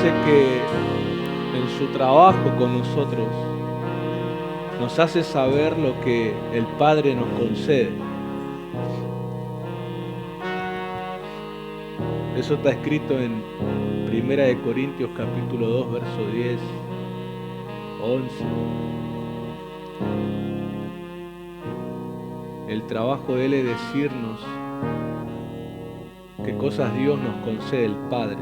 dice que en su trabajo con nosotros nos hace saber lo que el Padre nos concede. Eso está escrito en 1 Corintios capítulo 2, verso 10, 11. El trabajo de Él es decirnos qué cosas Dios nos concede, el Padre.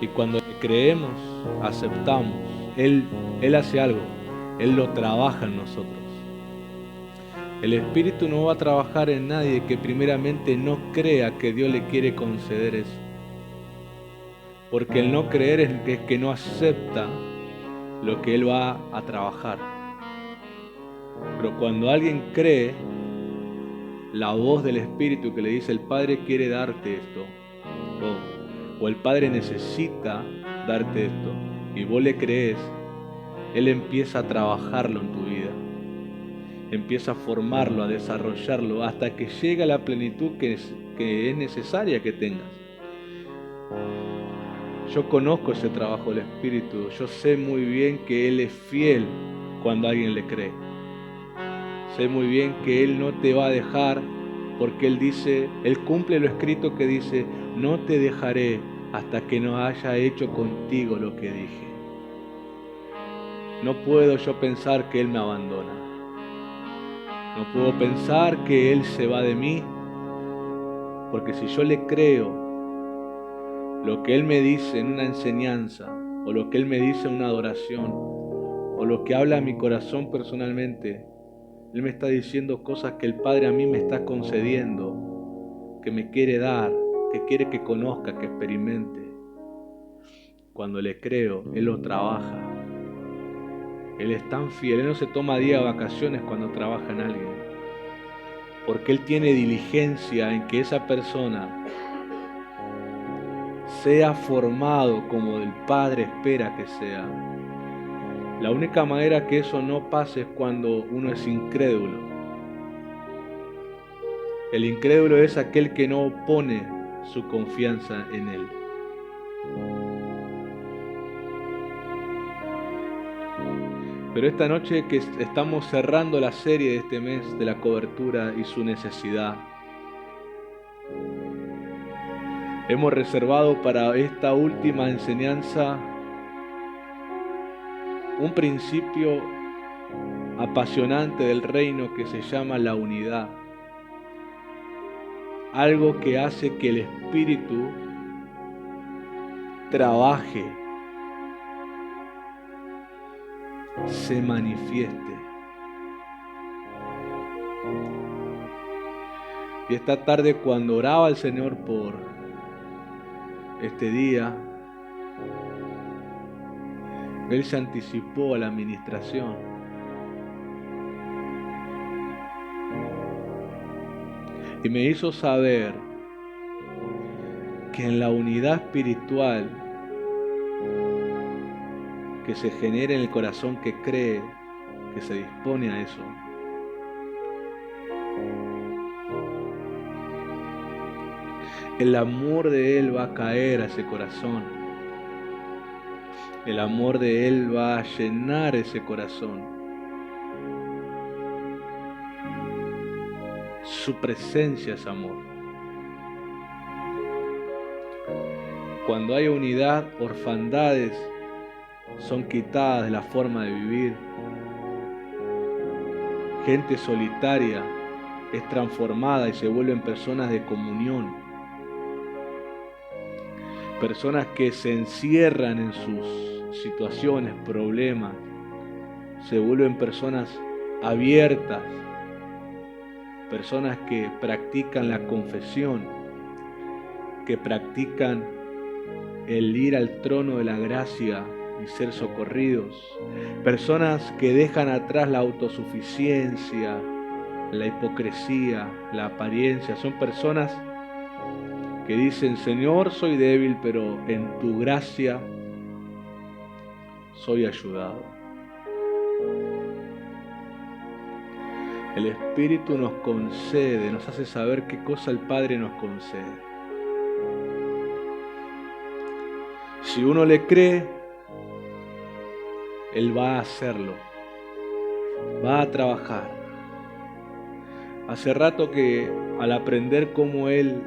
Y cuando le creemos, aceptamos, Él hace algo, Él lo trabaja en nosotros. El Espíritu no va a trabajar en nadie que primeramente no crea que Dios le quiere conceder eso. Porque el no creer es que no acepta lo que Él va a trabajar. Pero cuando alguien cree, la voz del Espíritu que le dice el Padre quiere darte esto, o el Padre necesita darte esto, y vos le crees, Él empieza a trabajarlo en tu vida, empieza a formarlo, a desarrollarlo, hasta que llega a la plenitud que es necesaria que tengas. Yo conozco ese trabajo del Espíritu, yo sé muy bien que Él es fiel cuando alguien le cree. Sé muy bien que Él no te va a dejar, porque Él dice, Él cumple lo escrito que dice, no te dejaré hasta que no haya hecho contigo lo que dije. No puedo yo pensar que Él me abandona. No puedo pensar que Él se va de mí, porque si yo le creo lo que Él me dice en una enseñanza, o lo que Él me dice en una adoración, o lo que habla a mi corazón personalmente, Él me está diciendo cosas que el Padre a mí me está concediendo, que me quiere dar, que quiere que conozca, que experimente. Cuando le creo, Él lo trabaja. Él es tan fiel, Él no se toma días de vacaciones cuando trabaja en alguien, porque Él tiene diligencia en que esa persona sea formado como el Padre espera que sea. La única manera que eso no pase es cuando uno es incrédulo. El incrédulo es aquel que no pone su confianza en Él. Pero esta noche que estamos cerrando la serie de este mes de la cobertura y su necesidad, hemos reservado para esta última enseñanza un principio apasionante del reino que se llama la unidad. Algo que hace que el Espíritu trabaje, se manifieste. Y esta tarde, cuando oraba al Señor por este día, Él se anticipó a la administración. Y me hizo saber que en la unidad espiritual que se genera en el corazón que cree, que se dispone a eso, el amor de Él va a caer a ese corazón. El amor de Él va a llenar ese corazón. Su presencia es amor. Cuando hay unidad, orfandades son quitadas de la forma de vivir. Gente solitaria es transformada y se vuelven personas de comunión. Personas que se encierran en sus situaciones, problemas, se vuelven personas abiertas. Personas que practican la confesión, que practican el ir al trono de la gracia y ser socorridos. Personas que dejan atrás la autosuficiencia, la hipocresía, la apariencia. Son personas que dicen, Señor, soy débil, pero en tu gracia soy ayudado. El Espíritu nos concede, nos hace saber qué cosa el Padre nos concede. Si uno le cree, Él va a hacerlo, va a trabajar. Hace rato que al aprender cómo Él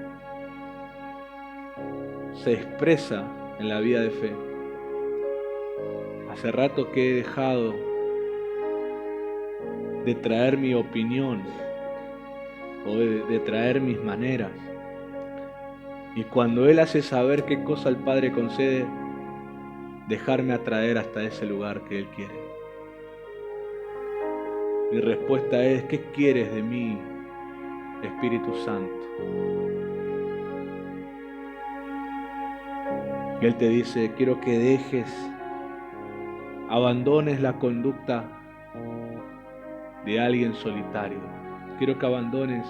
se expresa en la vida de fe, hace rato que he dejado de traer mi opinión o de traer mis maneras. Y cuando Él hace saber qué cosa el Padre concede, dejarme atraer hasta ese lugar que Él quiere. Mi respuesta es: ¿qué quieres de mí, Espíritu Santo? Y Él te dice: quiero que abandones la conducta de alguien solitario. Quiero que abandones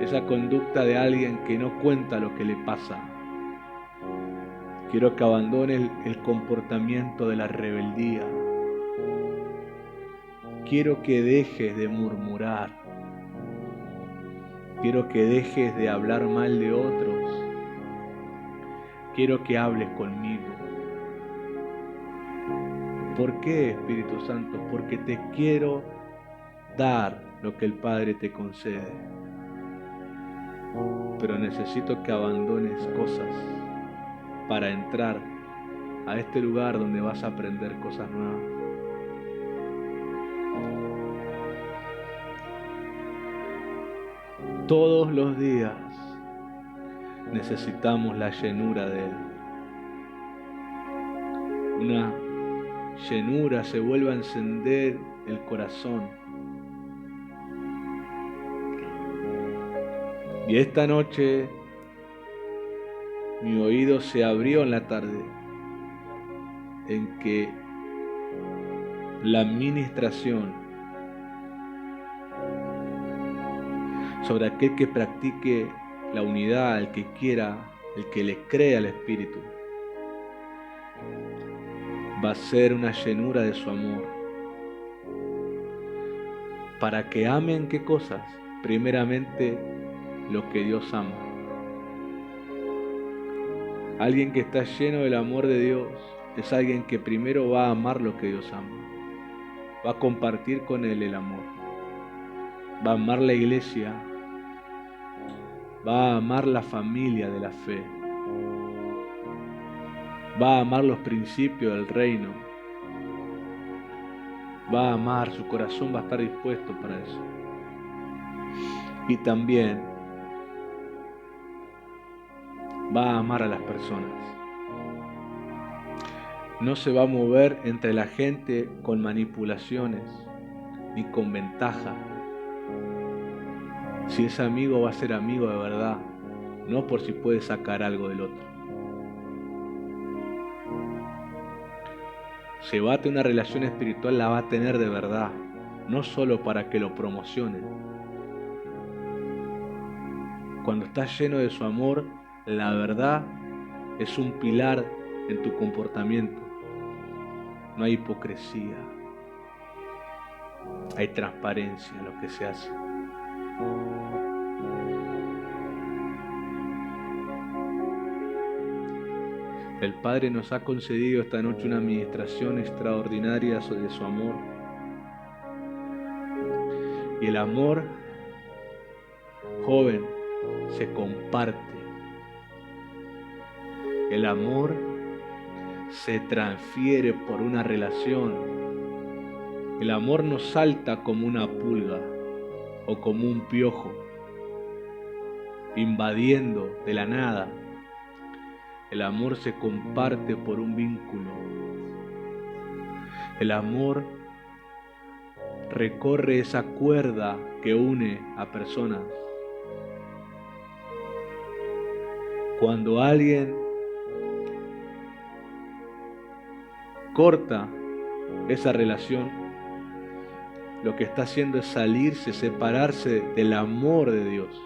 esa conducta de alguien que no cuenta lo que le pasa. Quiero que abandones el comportamiento de la rebeldía. Quiero que dejes de murmurar. Quiero que dejes de hablar mal de otros. Quiero que hables conmigo. ¿Por qué, Espíritu Santo? Porque te quiero dar lo que el Padre te concede. Pero necesito que abandones cosas para entrar a este lugar donde vas a aprender cosas nuevas. Todos los días necesitamos la llenura de Él. Una llenura se vuelve a encender el corazón. Y esta noche mi oído se abrió en la tarde en que la administración sobre aquel que practique la unidad, el que quiera, el que le crea al Espíritu, va a ser una llenura de su amor. Para que amen, ¿qué cosas? Primeramente, lo que Dios ama. Alguien que está lleno del amor de Dios es alguien que primero va a amar lo que Dios ama. Va a compartir con Él el amor. Va a amar la iglesia. Va a amar la familia de la fe. Va a amar los principios del reino. Va a amar, su corazón va a estar dispuesto para eso. Y también va a amar a las personas. No se va a mover entre la gente con manipulaciones ni con ventaja. Si es amigo, va a ser amigo de verdad, no por si puede sacar algo del otro. Si va a tener una relación espiritual, la va a tener de verdad, no solo para que lo promocione. Cuando estás lleno de su amor, la verdad es un pilar en tu comportamiento. No hay hipocresía, hay transparencia en lo que se hace. El Padre nos ha concedido esta noche una administración extraordinaria de su amor. Y el amor, joven, se comparte. El amor se transfiere por una relación. El amor no salta como una pulga o como un piojo, invadiendo de la nada. El amor se comparte por un vínculo. El amor recorre esa cuerda que une a personas. Cuando alguien corta esa relación, lo que está haciendo es salirse, separarse del amor de Dios.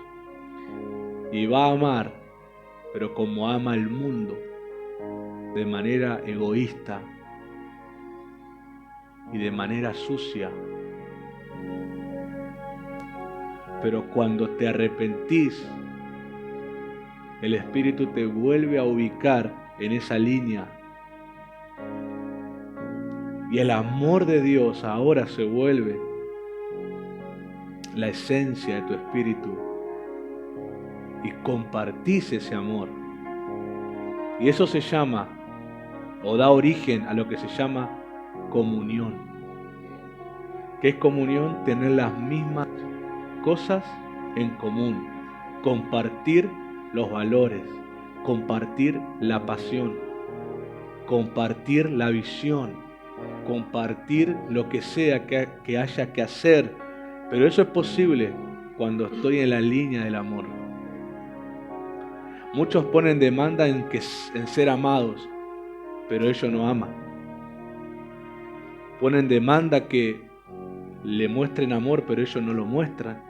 Y va a amar, pero como ama el mundo, de manera egoísta y de manera sucia. Pero cuando te arrepentís, el Espíritu te vuelve a ubicar en esa línea. Y el amor de Dios ahora se vuelve la esencia de tu espíritu. Y compartís ese amor. Y eso se llama, o da origen a lo que se llama comunión. ¿Qué es comunión? Tener las mismas cosas en común. Compartir los valores. Compartir la pasión. Compartir la visión. Compartir lo que sea que haya que hacer. Pero eso es posible cuando estoy en la línea del amor. Muchos ponen demanda en ser amados, pero ellos no aman. Ponen demanda que le muestren amor, pero ellos no lo muestran.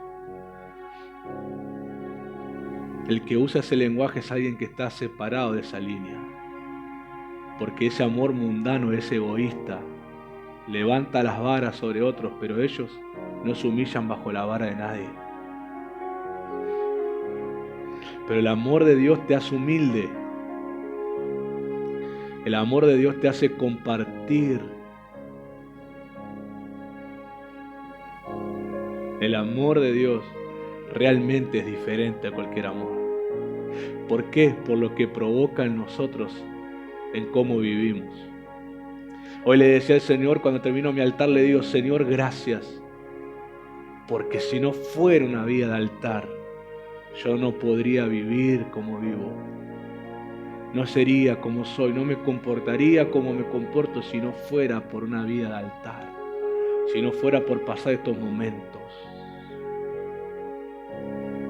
El que usa ese lenguaje es alguien que está separado de esa línea. Porque ese amor mundano es egoísta. Levanta las varas sobre otros, pero ellos no se humillan bajo la vara de nadie. Pero el amor de Dios te hace humilde. El amor de Dios te hace compartir. El amor de Dios realmente es diferente a cualquier amor. ¿Por qué? Por lo que provoca en nosotros, en cómo vivimos. Hoy le decía al Señor, cuando termino mi altar, le digo, Señor, gracias. Porque si no fuera una vida de altar, yo no podría vivir como vivo. No sería como soy, no me comportaría como me comporto si no fuera por una vida de altar. Si no fuera por pasar estos momentos.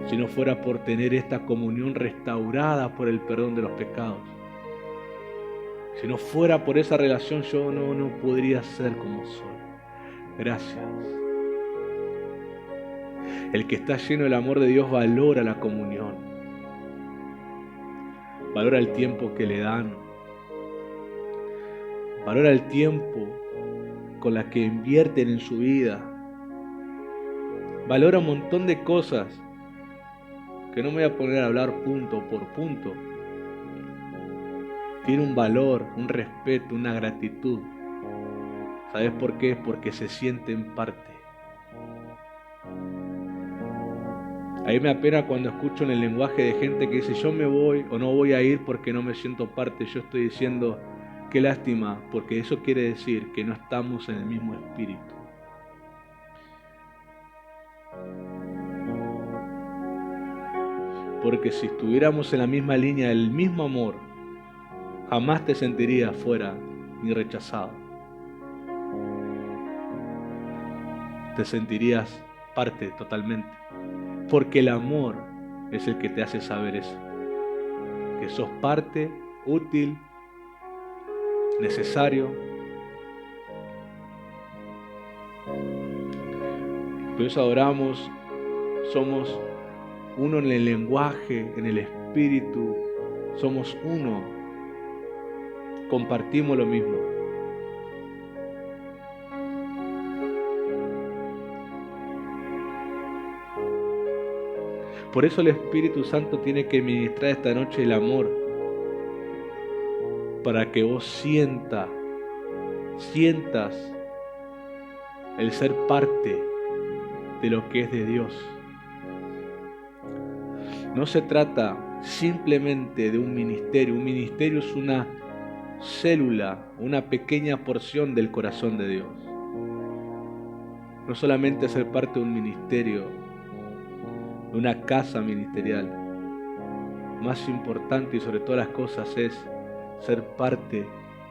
Si no fuera por tener esta comunión restaurada por el perdón de los pecados. Si no fuera por esa relación, yo no podría ser como soy. Gracias. El que está lleno del amor de Dios valora la comunión. Valora el tiempo que le dan. Valora el tiempo con la que invierten en su vida. Valora un montón de cosas que no me voy a poner a hablar punto por punto. Tiene un valor, un respeto, una gratitud. ¿Sabes por qué? Porque se sienten parte. A mí me apena cuando escucho en el lenguaje de gente que dice yo me voy o no voy a ir porque no me siento parte. Yo estoy diciendo qué lástima, porque eso quiere decir que no estamos en el mismo espíritu. Porque si estuviéramos en la misma línea del mismo amor, jamás te sentirías fuera ni rechazado. Te sentirías parte totalmente. Porque el amor es el que te hace saber eso. Que sos parte, útil, necesario. Por eso adoramos, somos uno en el lenguaje, en el espíritu. Somos uno. Compartimos lo mismo. Por eso el Espíritu Santo tiene que ministrar esta noche el amor. Para que vos sientas el ser parte de lo que es de Dios. No se trata simplemente de un ministerio. Un ministerio es una célula, una pequeña porción del corazón de Dios. No solamente ser parte de un ministerio, de una casa ministerial. Más importante y sobre todas las cosas es ser parte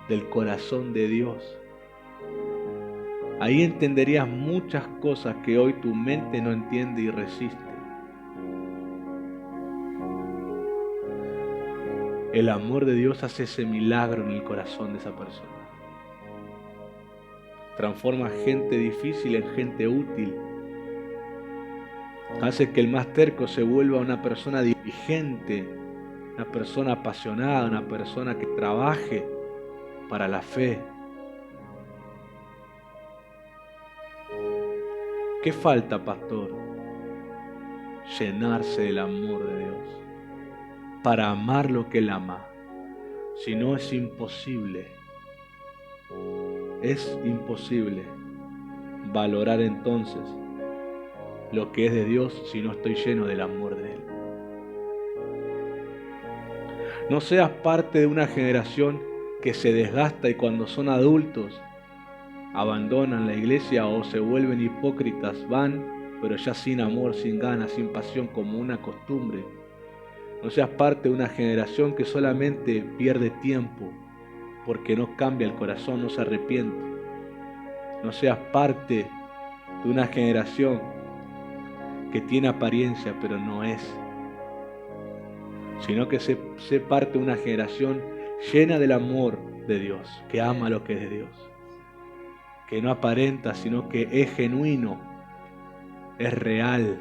del corazón de Dios. Ahí entenderías muchas cosas que hoy tu mente no entiende y resiste. El amor de Dios hace ese milagro en el corazón de esa persona. Transforma gente difícil en gente útil. Hace que el más terco se vuelva una persona diligente, una persona apasionada, una persona que trabaje para la fe. ¿Qué falta, pastor? Llenarse del amor de Dios para amar lo que Él ama. Si no, es imposible. Es imposible valorar entonces lo que es de Dios si no estoy lleno del amor de Él. No seas parte de una generación que se desgasta y cuando son adultos abandonan la iglesia o se vuelven hipócritas, van, pero ya sin amor, sin ganas, sin pasión, como una costumbre. No seas parte de una generación que solamente pierde tiempo porque no cambia el corazón, no se arrepiente. No seas parte de una generación que tiene apariencia pero no es, sino que sé parte de una generación llena del amor de Dios, que ama lo que es de Dios, que no aparenta, sino que es genuino, es real.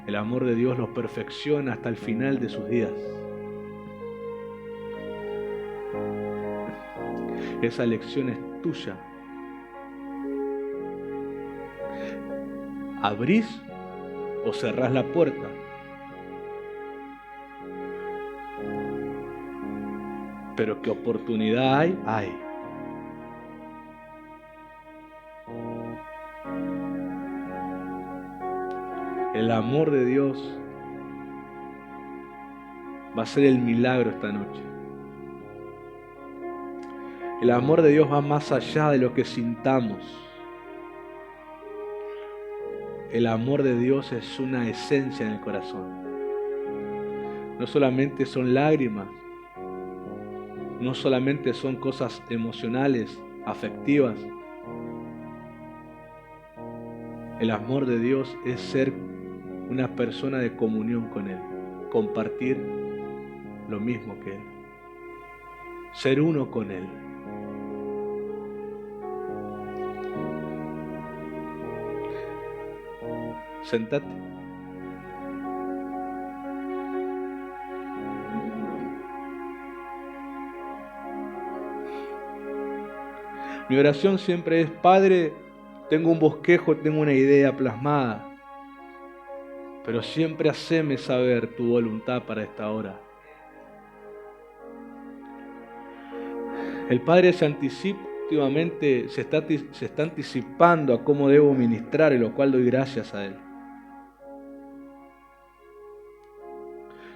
El amor de Dios los perfecciona hasta el final de sus días. Esa lección es tuya. ¿Abrís o cerrás la puerta? Pero ¿qué oportunidad hay? Hay. El amor de Dios va a ser el milagro esta noche. El amor de Dios va más allá de lo que sintamos. El amor de Dios es una esencia en el corazón. No solamente son lágrimas, no solamente son cosas emocionales, afectivas. El amor de Dios es ser una persona de comunión con Él, compartir lo mismo que Él, ser uno con Él. Sentate. Mi oración siempre es: Padre, tengo un bosquejo, tengo una idea plasmada, pero siempre haceme saber tu voluntad para esta hora. El Padre se anticipa últimamente, se está anticipando a cómo debo ministrar, en lo cual doy gracias a Él.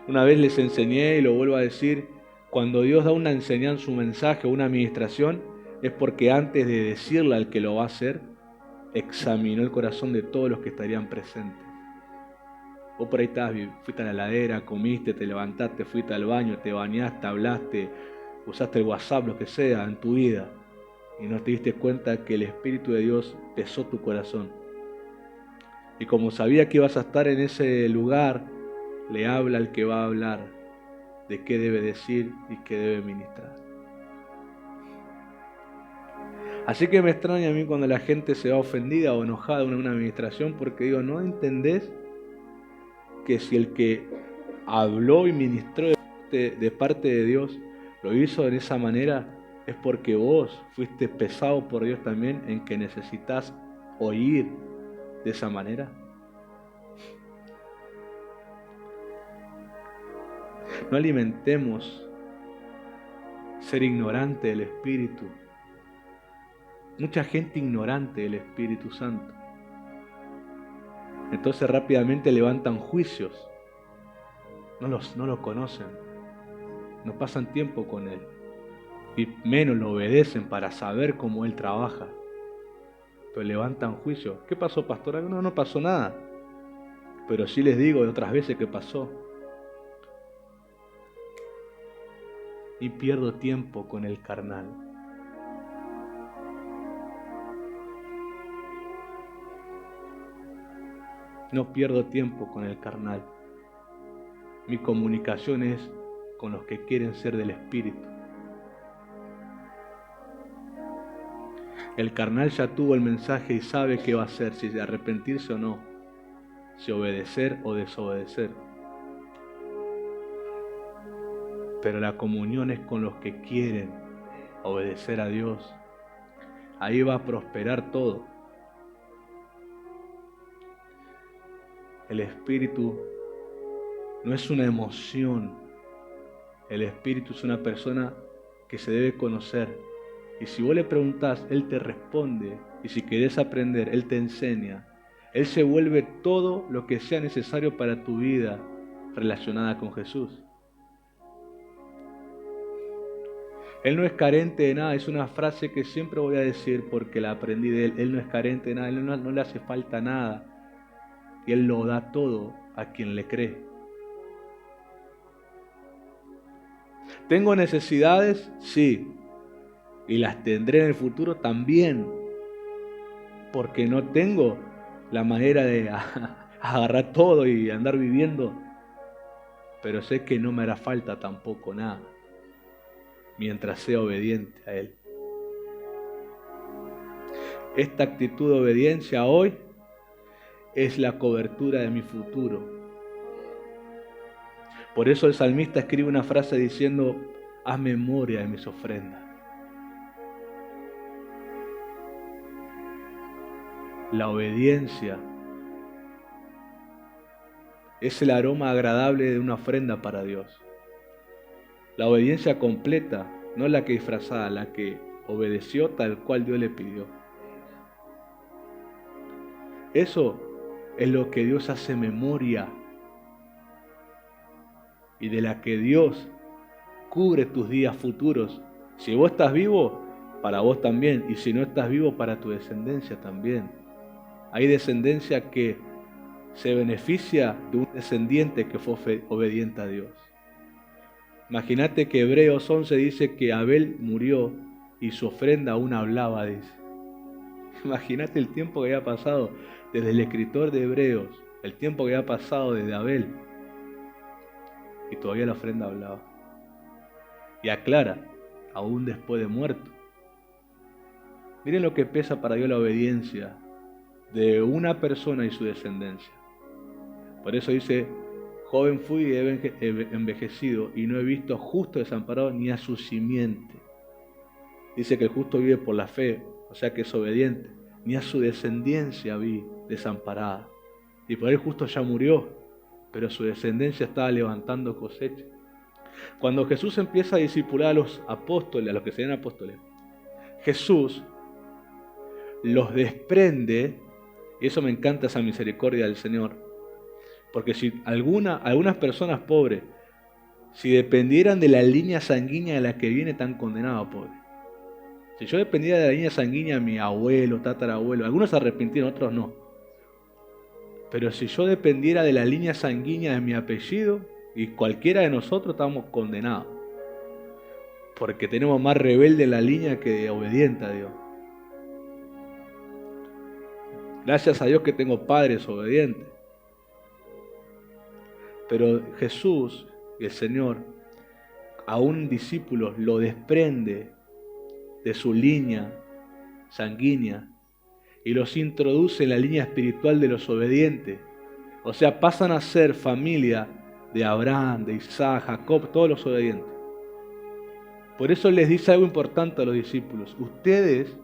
Una vez les enseñé y lo vuelvo a decir: cuando Dios da una enseñanza, un mensaje o una administración, es porque antes de decirle al que lo va a hacer, examinó el corazón de todos los que estarían presentes. Vos por ahí estás, fuiste a la heladera, comiste, te levantaste, fuiste al baño, te bañaste, hablaste, usaste el WhatsApp, lo que sea en tu vida, y no te diste cuenta que el Espíritu de Dios pesó tu corazón. Y como sabía que ibas a estar en ese lugar, le habla al que va a hablar de qué debe decir y qué debe ministrar. Así que me extraña a mí cuando la gente se va ofendida o enojada en una administración, porque digo, ¿no entendés que si el que habló y ministró de parte de Dios lo hizo de esa manera, es porque vos fuiste pesado por Dios también en que necesitas oír de esa manera? No alimentemos ser ignorante del Espíritu. Mucha gente ignorante del Espíritu Santo. Entonces rápidamente levantan juicios. No lo conocen. No pasan tiempo con Él. Y menos lo obedecen para saber cómo Él trabaja. Pero levantan juicios. ¿Qué pasó, pastora? No pasó nada. Pero sí les digo de otras veces que pasó. Y pierdo tiempo con el carnal. No pierdo tiempo con el carnal. Mi comunicación es con los que quieren ser del Espíritu. El carnal ya tuvo el mensaje y sabe qué va a hacer, si de arrepentirse o no, si obedecer o desobedecer. Pero la comunión es con los que quieren obedecer a Dios. Ahí va a prosperar todo. El Espíritu no es una emoción, El Espíritu es una persona que se debe conocer. Y si vos le preguntás, Él te responde. Y si querés aprender, Él te enseña. Él se vuelve todo lo que sea necesario para tu vida relacionada con Jesús. Él no es carente de nada, es una frase que siempre voy a decir porque la aprendí de Él. Él no es carente de nada, Él no le hace falta nada. Y Él lo da todo a quien le cree. ¿Tengo necesidades? Sí. Y las tendré en el futuro también. Porque no tengo la manera de agarrar todo y andar viviendo. Pero sé que no me hará falta tampoco nada, mientras sea obediente a Él. Esta actitud de obediencia hoy es la cobertura de mi futuro. Por eso el salmista escribe una frase diciendo: haz memoria de mis ofrendas. La obediencia es el aroma agradable de una ofrenda para Dios. La obediencia completa, no la que disfrazada, la que obedeció tal cual Dios le pidió. Eso es lo que Dios hace memoria y de la que Dios cubre tus días futuros. Si vos estás vivo, para vos también, y si no estás vivo, para tu descendencia también. Hay descendencia que se beneficia de un descendiente que fue obediente a Dios. Imagínate que Hebreos 11 dice que Abel murió y su ofrenda aún hablaba, dice. Imagínate el tiempo que había pasado desde el escritor de Hebreos, el tiempo que había pasado desde Abel, y todavía la ofrenda hablaba. Y aclara, aún después de muerto. Miren lo que pesa para Dios la obediencia de una persona y su descendencia. Por eso dice: joven fui y he envejecido, y no he visto justo desamparado ni a su simiente. Dice que el justo vive por la fe, o sea que es obediente. Ni a su descendencia vi desamparada. Y por él justo ya murió, pero su descendencia estaba levantando cosecha. Cuando Jesús empieza a discipular a los apóstoles, a los que serían apóstoles, Jesús los desprende, y eso me encanta, esa misericordia del Señor, porque si algunas personas pobres, si dependieran de la línea sanguínea de la que viene, tan condenados, pobre. Si yo dependiera de la línea sanguínea de mi abuelo, tatarabuelo, algunos se arrepintieron, otros no. Pero si yo dependiera de la línea sanguínea de mi apellido, y cualquiera de nosotros estamos condenados. Porque tenemos más rebelde en la línea que obediente a Dios. Gracias a Dios que tengo padres obedientes. Pero Jesús y el Señor a un discípulo lo desprende de su línea sanguínea y los introduce en la línea espiritual de los obedientes. O sea, pasan a ser familia de Abraham, de Isaac, Jacob, todos los obedientes. Por eso les dice algo importante a los discípulos: ustedes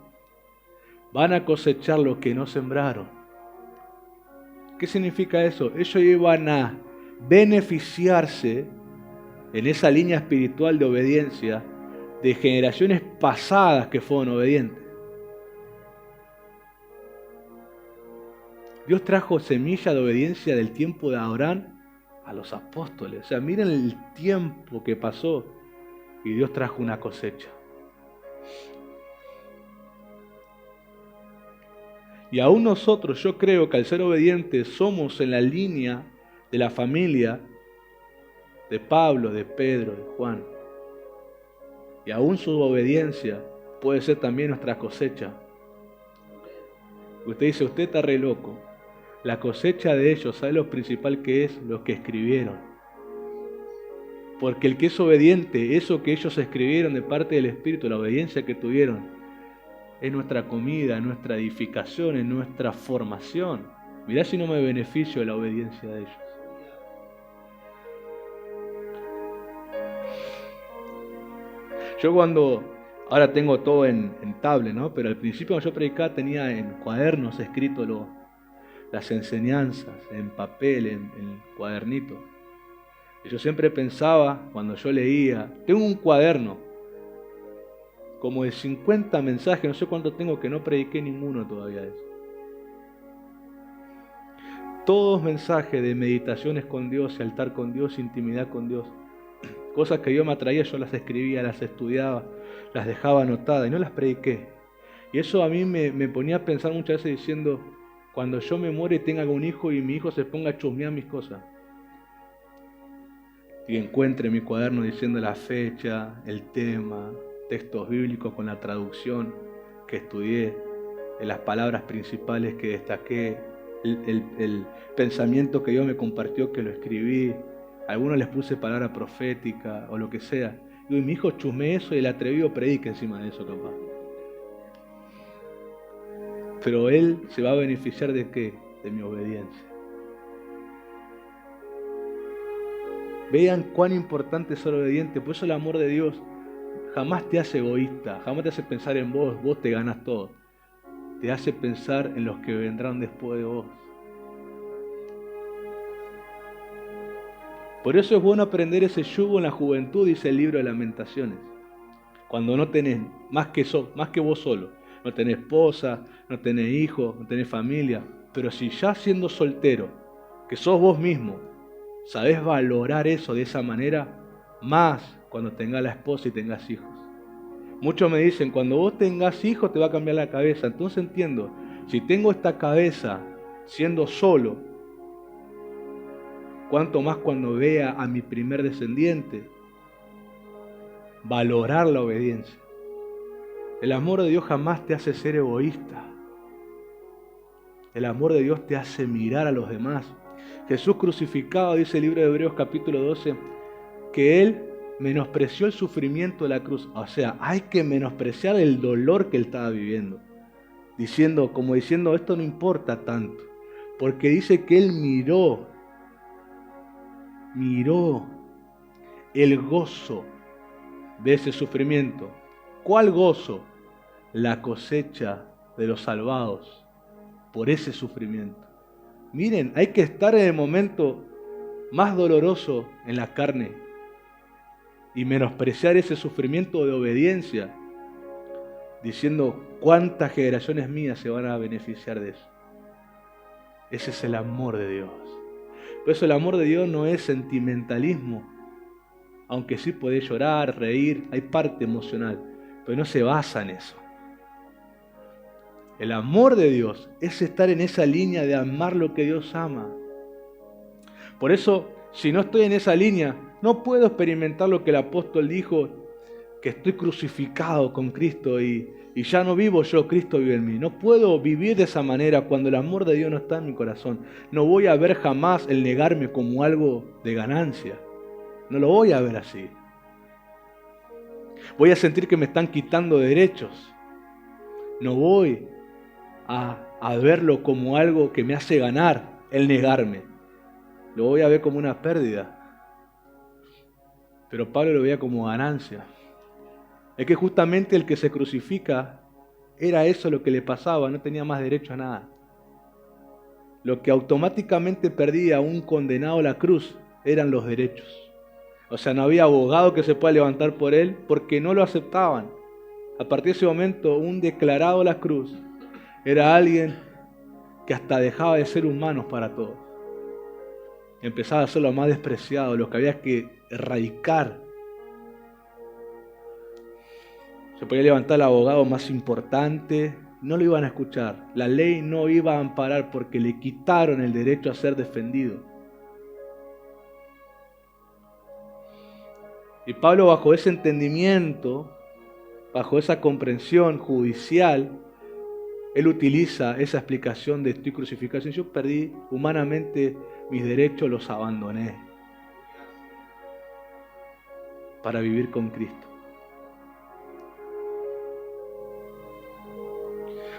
van a cosechar lo que no sembraron. ¿Qué significa eso? Ellos iban a beneficiarse en esa línea espiritual de obediencia de generaciones pasadas que fueron obedientes. Dios trajo semilla de obediencia del tiempo de Abraham a los apóstoles. O sea, miren el tiempo que pasó y Dios trajo una cosecha. Y aún nosotros, yo creo que al ser obedientes somos en la línea de la familia de Pablo, de Pedro, de Juan. Y aún su obediencia puede ser también nuestra cosecha. Usted dice: usted está re loco. La cosecha de ellos, ¿sabe lo principal que es? Lo que escribieron. Porque el que es obediente, eso que ellos escribieron de parte del Espíritu, la obediencia que tuvieron, es nuestra comida, es nuestra edificación, es nuestra formación. Mirá si no me beneficio de la obediencia de ellos. Yo ahora tengo todo en tablet, ¿no? Pero al principio cuando yo predicaba tenía en cuadernos escrito las enseñanzas, en papel, en cuadernito. Y yo siempre pensaba, cuando yo leía, tengo un cuaderno, como de 50 mensajes, no sé cuánto tengo, que no prediqué ninguno todavía de eso. Todos mensajes de meditaciones con Dios, altar con Dios, intimidad con Dios. Cosas que Dios me atraía, yo las escribía, las estudiaba, las dejaba anotadas y no las prediqué. Y eso a mí me ponía a pensar muchas veces diciendo, cuando yo me muera y tenga algún hijo y mi hijo se ponga a chusmear mis cosas, y encuentre mi cuaderno diciendo la fecha, el tema, textos bíblicos con la traducción que estudié, las palabras principales que destaqué, el pensamiento que Dios me compartió, que lo escribí, a algunos les puse palabra profética o lo que sea. Y mi hijo chusme eso y el atrevido predica encima de eso capaz. Pero él se va a beneficiar ¿de qué? De mi obediencia. Vean cuán importante es ser obediente. Por eso el amor de Dios jamás te hace egoísta, jamás te hace pensar en vos, vos te ganas todo. Te hace pensar en los que vendrán después de vos. Por eso es bueno aprender ese yugo en la juventud, dice el libro de Lamentaciones. Cuando no tenés más que vos solo, no tenés esposa, no tenés hijos, no tenés familia, pero si ya siendo soltero, que sos vos mismo, sabés valorar eso de esa manera, más cuando tengas la esposa y tengas hijos. Muchos me dicen, cuando vos tengas hijos te va a cambiar la cabeza. Entonces entiendo, si tengo esta cabeza siendo solo, cuánto más cuando vea a mi primer descendiente, valorar la obediencia. El amor de Dios jamás te hace ser egoísta. El amor de Dios te hace mirar a los demás. Jesús crucificado, dice el libro de Hebreos capítulo 12, que Él menospreció el sufrimiento de la cruz. O sea, hay que menospreciar el dolor que Él estaba viviendo. Como diciendo, esto no importa tanto. Porque dice que Él miró el gozo de ese sufrimiento. ¿Cuál gozo? La cosecha de los salvados por ese sufrimiento. Miren, hay que estar en el momento más doloroso en la carne y menospreciar ese sufrimiento de obediencia, diciendo cuántas generaciones mías se van a beneficiar de eso. Ese es el amor de Dios. Por eso el amor de Dios no es sentimentalismo, aunque sí podés llorar, reír, hay parte emocional, pero no se basa en eso. El amor de Dios es estar en esa línea de amar lo que Dios ama. Por eso, si no estoy en esa línea, no puedo experimentar lo que el apóstol dijo, que estoy crucificado con Cristo y ya no vivo yo, Cristo vive en mí. No puedo vivir de esa manera cuando el amor de Dios no está en mi corazón. No voy a ver jamás el negarme como algo de ganancia. No lo voy a ver así. Voy a sentir que me están quitando derechos. No voy a verlo como algo que me hace ganar el negarme. Lo voy a ver como una pérdida. Pero Pablo lo veía como ganancia. Es que justamente el que se crucifica era eso lo que le pasaba, no tenía más derecho a nada. Lo que automáticamente perdía un condenado a la cruz eran los derechos. O sea, no había abogado que se pueda levantar por él porque no lo aceptaban. A partir de ese momento, un declarado a la cruz era alguien que hasta dejaba de ser humanos para todos. Empezaba a ser lo más despreciado, lo que había que erradicar. Se podía levantar el abogado más importante, no lo iban a escuchar. La ley no iba a amparar porque le quitaron el derecho a ser defendido. Y Pablo, bajo ese entendimiento, bajo esa comprensión judicial, él utiliza esa explicación de estoy crucificado. Yo perdí humanamente mis derechos, los abandoné para vivir con Cristo.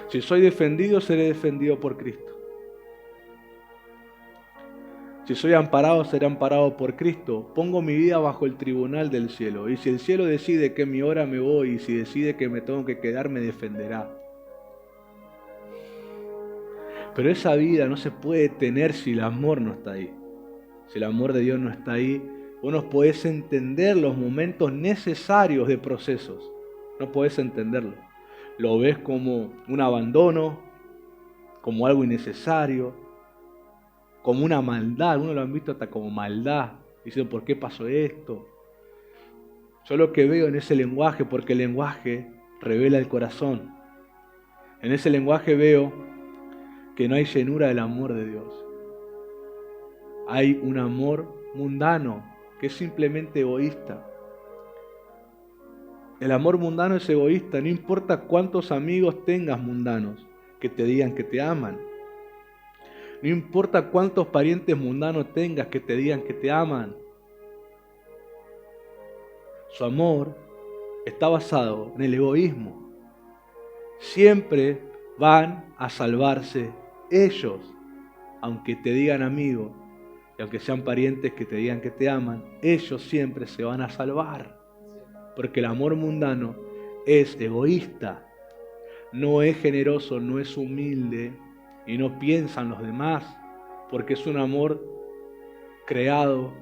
Si soy defendido, seré defendido por Cristo. Si soy amparado, seré amparado por Cristo. Pongo mi vida bajo el tribunal del cielo. Y si el cielo decide que es mi hora, me voy. Y si decide que me tengo que quedar, me defenderá. Pero esa vida no se puede tener si el amor no está ahí. Si el amor de Dios no está ahí, Vos no podés entender los momentos necesarios de procesos. No podés entenderlo. Lo ves como un abandono, como algo innecesario, como una maldad. Algunos lo han visto hasta como maldad. Dicen, ¿por qué pasó esto? Yo lo que veo en ese lenguaje, porque el lenguaje revela el corazón. En ese lenguaje veo que no hay llenura del amor de Dios. Hay un amor mundano que es simplemente egoísta. El amor mundano es egoísta, no importa cuántos amigos tengas mundanos que te digan que te aman. No importa cuántos parientes mundanos tengas que te digan que te aman. Su amor está basado en el egoísmo. Siempre van a salvarse ellos, aunque te digan amigos y aunque sean parientes que te digan que te aman, ellos siempre se van a salvar. Porque el amor mundano es egoísta, no es generoso, no es humilde y no piensa en los demás, porque es un amor creado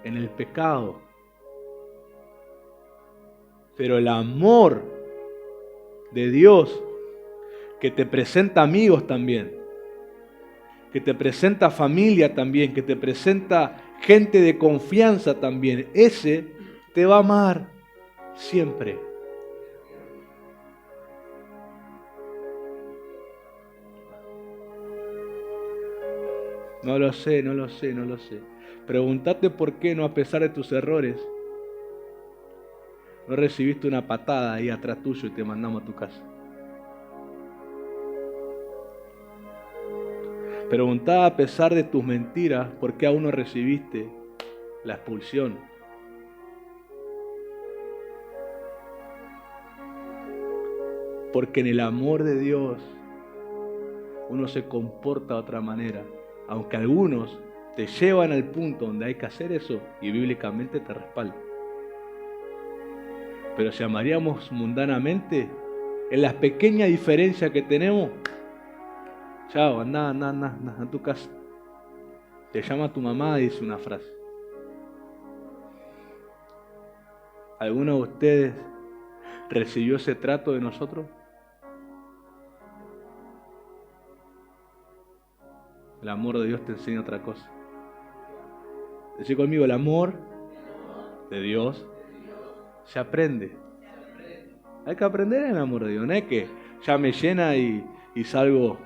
en el pecado. Pero el amor de Dios, que te presenta amigos también, que te presenta familia también, que te presenta gente de confianza también, ese te va a amar siempre. No lo sé. Pregúntate por qué no, a pesar de tus errores, no recibiste una patada ahí atrás tuyo y te mandamos a tu casa. Preguntá, a pesar de tus mentiras, por qué aún no recibiste la expulsión. Porque en el amor de Dios uno se comporta de otra manera. Aunque algunos te llevan al punto donde hay que hacer eso y bíblicamente te respaldan. Pero si amaríamos mundanamente, en las pequeñas diferencias que tenemos, chao, anda a tu casa. Te llama tu mamá y dice una frase. ¿Alguno de ustedes recibió ese trato de nosotros? El amor de Dios te enseña otra cosa. Decí conmigo, el amor de Dios se aprende. Hay que aprender el amor de Dios. No es que ya me llena y salgo.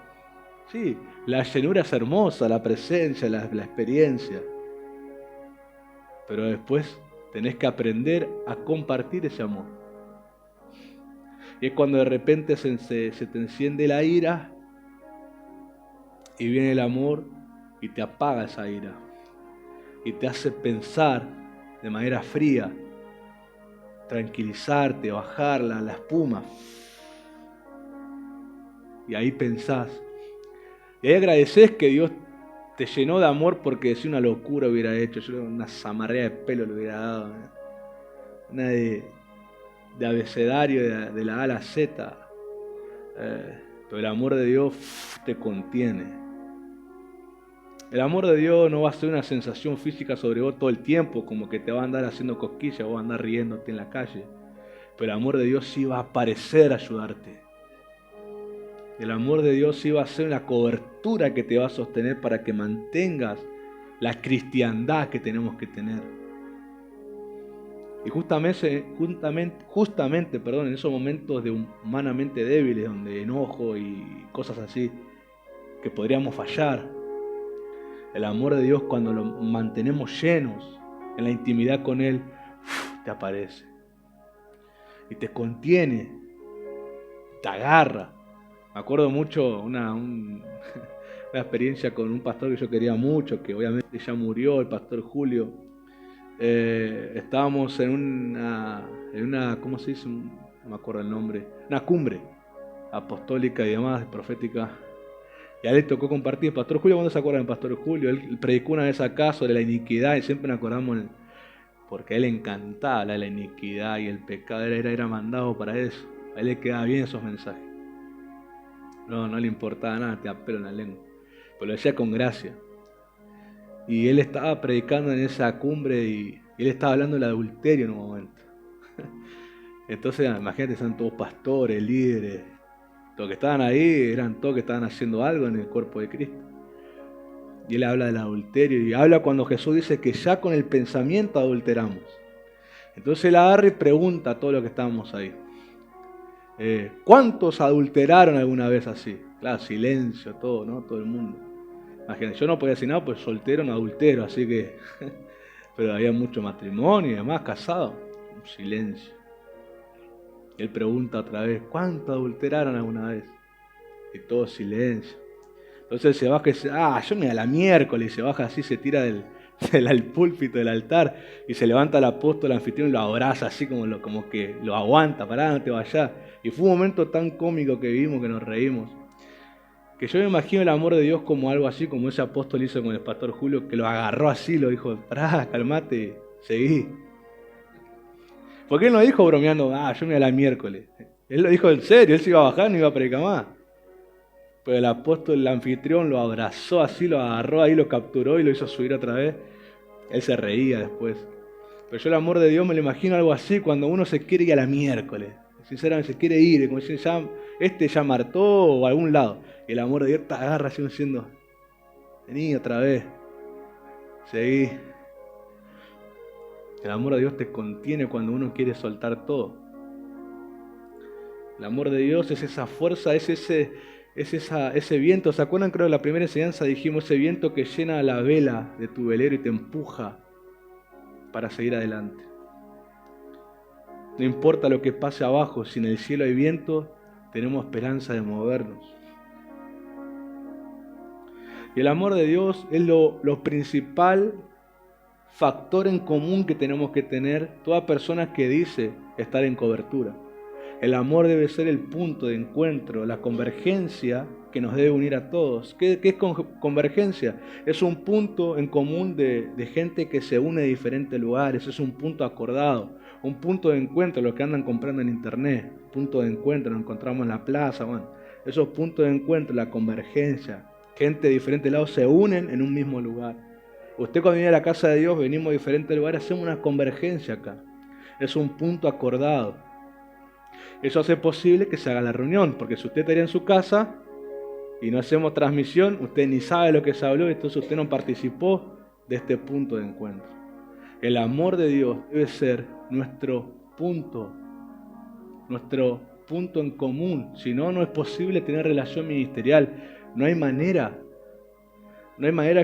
Sí, la llenura es hermosa, la presencia, la experiencia. Pero después tenés que aprender a compartir ese amor. Y es cuando de repente se te enciende la ira y viene el amor y te apaga esa ira. Y te hace pensar de manera fría, tranquilizarte, bajar la espuma. Y ahí pensás. Y ahí agradeces que Dios te llenó de amor, porque si una locura hubiera hecho, yo una zamarrea de pelo le hubiera dado. Una de abecedario de la A a la Z. Pero el amor de Dios te contiene. El amor de Dios no va a ser una sensación física sobre vos todo el tiempo, como que te va a andar haciendo cosquillas o va a andar riéndote en la calle. Pero el amor de Dios sí va a aparecer a ayudarte. El amor de Dios sí va a ser una cobertura que te va a sostener para que mantengas la cristiandad que tenemos que tener. Y justamente, en esos momentos de humanamente débiles, donde enojo y cosas así, que podríamos fallar, el amor de Dios, cuando lo mantenemos llenos en la intimidad con Él, te aparece y te contiene, te agarra. Me acuerdo mucho una experiencia con un pastor que yo quería mucho, que obviamente ya murió, el pastor Julio. Estábamos en una ¿cómo se dice? No me acuerdo el nombre, una cumbre apostólica y demás, profética. Y a él le tocó compartir. El pastor Julio, ¿cuándo se acuerdan del pastor Julio? Él predicó una vez acá sobre la iniquidad y siempre nos acordamos, porque a él le encantaba la iniquidad y el pecado, era mandado para eso. A él le quedaba bien esos mensajes. No le importaba nada, te apelo en la lengua. Pero lo decía con gracia. Y él estaba predicando en esa cumbre y Y él estaba hablando del adulterio en un momento. Entonces, imagínate, son todos pastores, líderes. Los que estaban ahí eran todos que estaban haciendo algo en el cuerpo de Cristo. Y él habla del adulterio y habla cuando Jesús dice que ya con el pensamiento adulteramos. Entonces él agarra y pregunta a todos los que estábamos ahí. ¿Cuántos adulteraron alguna vez así? Claro, silencio, todo, ¿no? Todo el mundo. Imagínense, yo no podía decir nada, pues soltero no adultero, así que... Pero había mucho matrimonio y demás, casado. Un silencio. Él pregunta otra vez, ¿cuántos adulteraron alguna vez? Y todo silencio. Entonces se baja y dice, yo me voy a la miércoles, y se baja así, se tira del púlpito, del altar, y se levanta el apóstol, el anfitrión, y lo abraza así como que lo aguanta, pará, no te vayas. Y fue un momento tan cómico que vivimos, que nos reímos, que yo me imagino el amor de Dios como algo así, como ese apóstol hizo con el pastor Julio, que lo agarró así, lo dijo, pará, calmate, seguí. Porque él no dijo bromeando, yo me voy a la miércoles. Él lo dijo en serio, él se iba a bajar, no iba a predicar más. Pero el apóstol, el anfitrión, lo abrazó así, lo agarró ahí, lo capturó y lo hizo subir otra vez. Él se reía después. Pero yo el amor de Dios me lo imagino algo así, cuando uno se quiere ir a la miércoles. Sinceramente se quiere ir, como si ya martó o a algún lado. Y el amor de Dios te agarra así diciendo, vení otra vez, seguí. El amor de Dios te contiene cuando uno quiere soltar todo. El amor de Dios es esa fuerza, es ese viento. ¿Se acuerdan? Creo que en la primera enseñanza dijimos ese viento que llena la vela de tu velero y te empuja para seguir adelante. No importa lo que pase abajo, si en el cielo hay viento, tenemos esperanza de movernos. Y el amor de Dios es lo principal factor en común que tenemos que tener toda persona que dice estar en cobertura. El amor debe ser el punto de encuentro, la convergencia que nos debe unir a todos. ¿Qué es convergencia? Es un punto en común de gente que se une de diferentes lugares, es un punto acordado, un punto de encuentro, los que andan comprando en internet, punto de encuentro, nos encontramos en la plaza, esos puntos de encuentro, la convergencia, gente de diferentes lados se unen en un mismo lugar. Usted cuando viene a la casa de Dios, venimos de diferentes lugares, hacemos una convergencia acá, es un punto acordado. Eso hace posible que se haga la reunión, porque si usted estaría en su casa y no hacemos transmisión, usted ni sabe lo que se habló, entonces usted no participó de este punto de encuentro. El amor de Dios debe ser nuestro punto en común. Si no, no es posible tener relación ministerial. No hay manera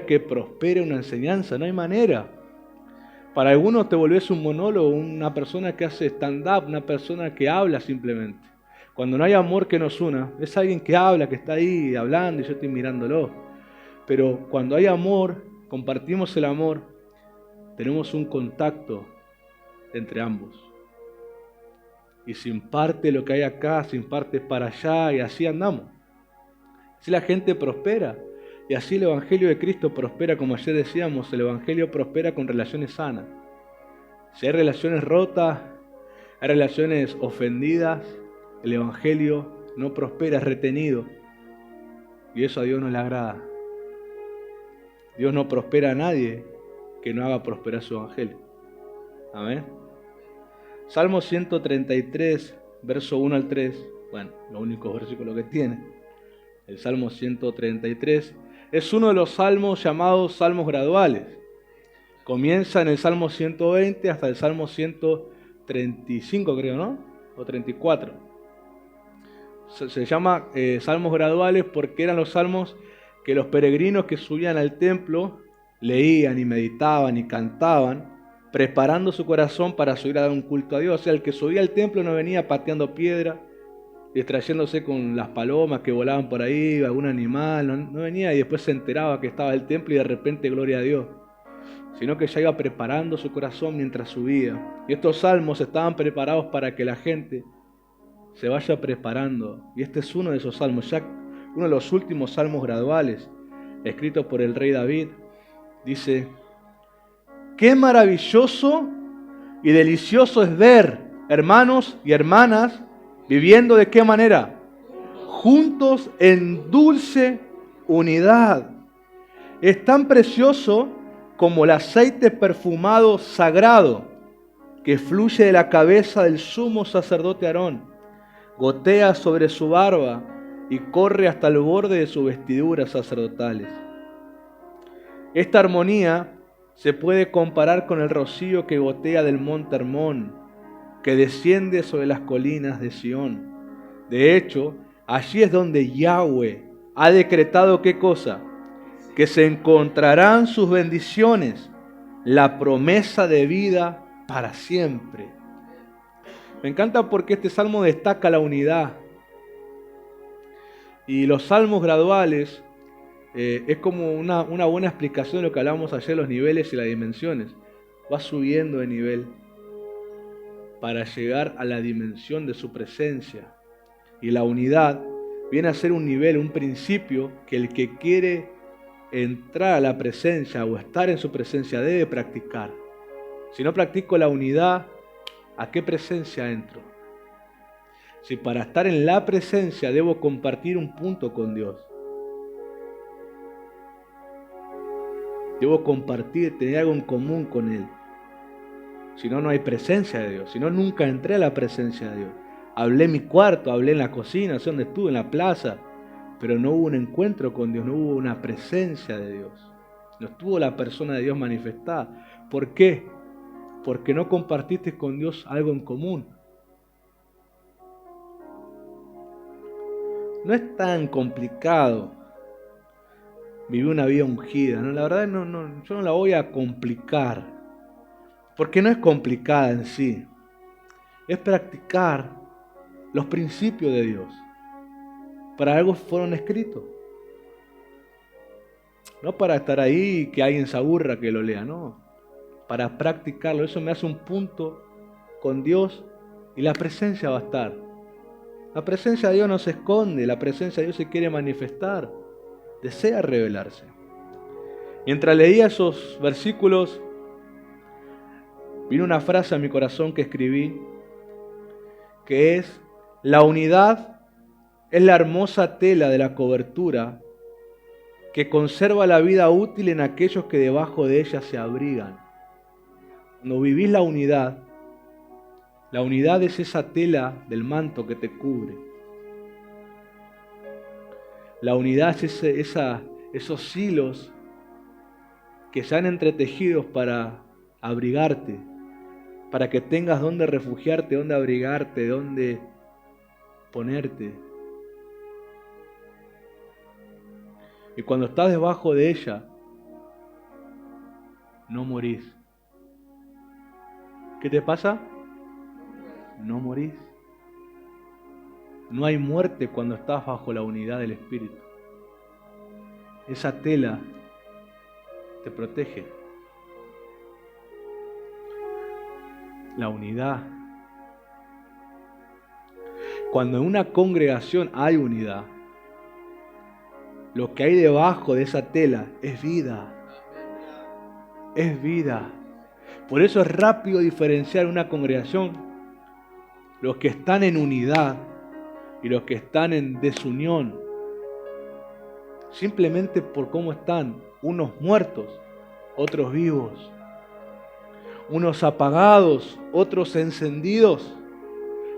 que prospere una enseñanza, no hay manera. Para algunos te volvés un monólogo, una persona que hace stand-up, una persona que habla simplemente. Cuando no hay amor que nos una, es alguien que habla, que está ahí hablando y yo estoy mirándolo. Pero cuando hay amor, compartimos el amor, tenemos un contacto entre ambos. Y se imparte lo que hay acá, se imparte para allá y así andamos. Así la gente prospera. Y así el Evangelio de Cristo prospera, como ayer decíamos, el Evangelio prospera con relaciones sanas. Si hay relaciones rotas, hay relaciones ofendidas, el Evangelio no prospera, es retenido. Y eso a Dios no le agrada. Dios no prospera a nadie que no haga prosperar su Evangelio. Amén. Salmo 133, verso 1 al 3. Bueno, los únicos versículos que tiene. El Salmo 133 es uno de los salmos llamados salmos graduales. Comienza en el Salmo 120 hasta el Salmo 135, creo, ¿no? O 34. Se llama salmos graduales porque eran los salmos que los peregrinos que subían al templo leían y meditaban y cantaban, preparando su corazón para subir a dar un culto a Dios. O sea, el que subía al templo no venía pateando piedra, distrayéndose con las palomas que volaban por ahí, algún animal, no venía y después se enteraba que estaba el templo y de repente gloria a Dios, sino que ya iba preparando su corazón mientras subía. Y estos salmos estaban preparados para que la gente se vaya preparando. Y este es uno de esos salmos, ya uno de los últimos salmos graduales, escrito por el rey David. Dice: qué maravilloso y delicioso es ver hermanos y hermanas viviendo ¿de qué manera? Juntos en dulce unidad. Es tan precioso como el aceite perfumado sagrado que fluye de la cabeza del sumo sacerdote Aarón, gotea sobre su barba y corre hasta el borde de sus vestiduras sacerdotales. Esta armonía se puede comparar con el rocío que gotea del monte Hermón, que desciende sobre las colinas de Sión. De hecho, allí es donde Yahweh ha decretado ¿qué cosa? Que se encontrarán sus bendiciones, la promesa de vida para siempre. Me encanta porque este salmo destaca la unidad. Y los salmos graduales es como una buena explicación de lo que hablábamos ayer, los niveles y las dimensiones. Va subiendo de nivel para llegar a la dimensión de su presencia. Y la unidad viene a ser un nivel, un principio que el que quiere entrar a la presencia o estar en su presencia debe practicar. Si no practico la unidad, ¿a qué presencia entro? Si para estar en la presencia debo compartir un punto con Dios. Debo compartir, tener algo en común con Él. Si no, no hay presencia de Dios. Si no, nunca entré a la presencia de Dios. Hablé en mi cuarto, hablé en la cocina, sé donde estuve, en la plaza. Pero no hubo un encuentro con Dios, no hubo una presencia de Dios. No estuvo la persona de Dios manifestada. ¿Por qué? Porque no compartiste con Dios algo en común. No es tan complicado vivir una vida ungida, ¿no? La verdad yo no la voy a complicar, porque no es complicada en sí. Es practicar los principios de Dios. Para algo fueron escritos. No para estar ahí y que alguien se aburra que lo lea, no. Para practicarlo. Eso me hace un punto con Dios y la presencia va a estar. La presencia de Dios no se esconde, la presencia de Dios se quiere manifestar, desea revelarse. Mientras leía esos versículos, vino una frase a mi corazón que escribí, que es: la unidad es la hermosa tela de la cobertura que conserva la vida útil en aquellos que debajo de ella se abrigan. Cuando vivís la unidad es esa tela del manto que te cubre. La unidad es esos hilos que se han entretejidos para abrigarte, para que tengas donde refugiarte, donde abrigarte, donde ponerte. Y cuando estás debajo de ella, no morís. ¿Qué te pasa? No morís. No hay muerte cuando estás bajo la unidad del Espíritu. Esa tela te protege. La unidad. Cuando en una congregación hay unidad, lo que hay debajo de esa tela es vida. Es vida. Por eso es rápido diferenciar una congregación, los que están en unidad y los que están en desunión, simplemente por cómo están, unos muertos, otros vivos, unos apagados, otros encendidos.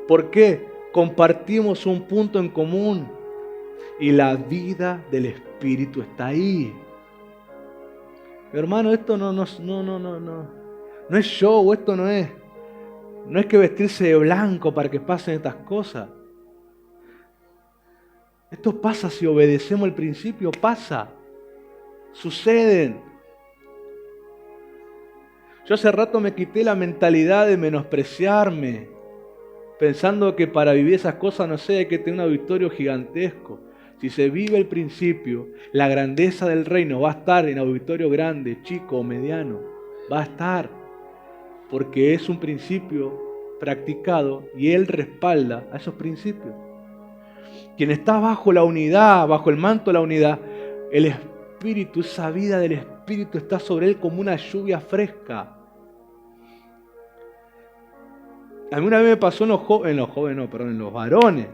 ¿Por qué? Compartimos un punto en común y la vida del Espíritu está ahí. Hermano, esto no es show, esto no es que vestirse de blanco para que pasen estas cosas. Esto pasa si obedecemos el principio, pasa, suceden. Yo hace rato me quité la mentalidad de menospreciarme, pensando que para vivir esas cosas, no sé, hay que tener un auditorio gigantesco. Si se vive el principio, la grandeza del reino va a estar en auditorio grande, chico o mediano. Va a estar, porque es un principio practicado y Él respalda a esos principios. Quien está bajo la unidad, bajo el manto de la unidad, el Espíritu, esa vida del Espíritu está sobre él como una lluvia fresca. A mí una vez me pasó en los varones,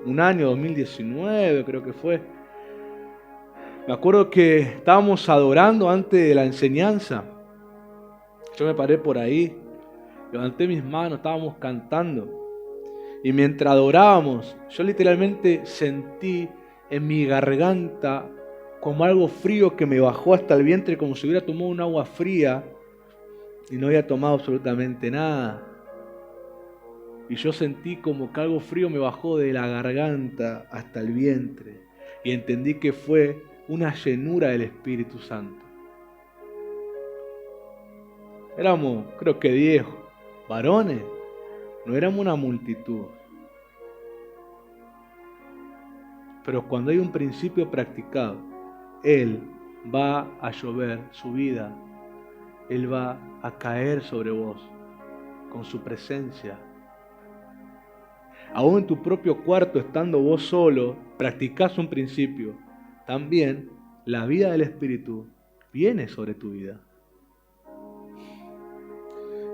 un año 2019 creo que fue, Me acuerdo que estábamos adorando antes de la enseñanza. Yo me paré por ahí, levanté mis manos, estábamos cantando. Y mientras adorábamos, yo literalmente sentí en mi garganta como algo frío que me bajó hasta el vientre, como si hubiera tomado un agua fría y no había tomado absolutamente nada. Y yo sentí como que algo frío me bajó de la garganta hasta el vientre. Y entendí que fue una llenura del Espíritu Santo. Éramos, creo que 10 varones, no éramos una multitud. Pero cuando hay un principio practicado, Él va a llover su vida. Él va a caer sobre vos con su presencia. Aún en tu propio cuarto, estando vos solo, practicás un principio. También la vida del Espíritu viene sobre tu vida.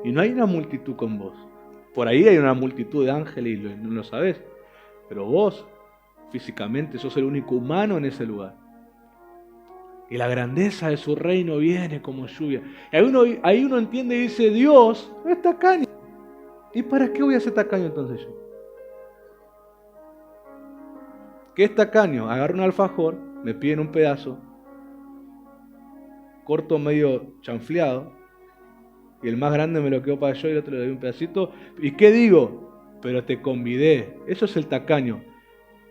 Y no hay una multitud con vos. Por ahí hay una multitud de ángeles y no lo sabés. Pero vos, físicamente, sos el único humano en ese lugar. Y la grandeza de su reino viene como lluvia. Y ahí uno entiende y dice, Dios es tacaño. ¿Y para qué voy a ser tacaño entonces yo? ¿Qué es tacaño? Agarro un alfajor, me piden un pedazo, corto medio chanfleado, y el más grande me lo quedo para yo y el otro le doy un pedacito. ¿Y qué digo? Pero te convidé. Eso es el tacaño.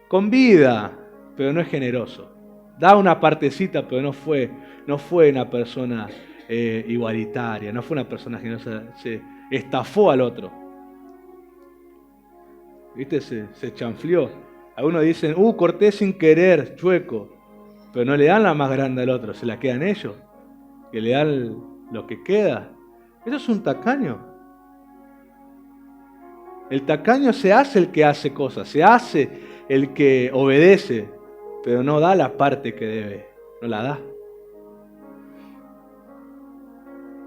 Convida, pero no es generoso. Da una partecita, pero no fue una persona igualitaria, no fue una persona generosa, se estafó al otro. ¿Viste? Se chanfleó. Algunos dicen, corté sin querer, chueco, pero no le dan la más grande al otro, se la quedan ellos, que le dan lo que queda. Eso es un tacaño. El tacaño se hace el que hace cosas, se hace el que obedece, pero no da la parte que debe, no la da.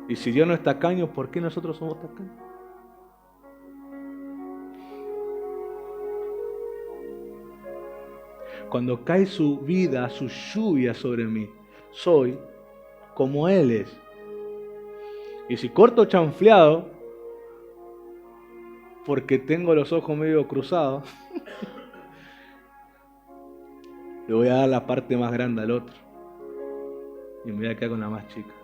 Y si Dios no es tacaño, ¿por qué nosotros somos tacaños? Cuando cae su vida, su lluvia sobre mí, soy como Él es. Y si corto chanfleado, porque tengo los ojos medio cruzados, le voy a dar la parte más grande al otro. Y me voy a quedar con la más chica.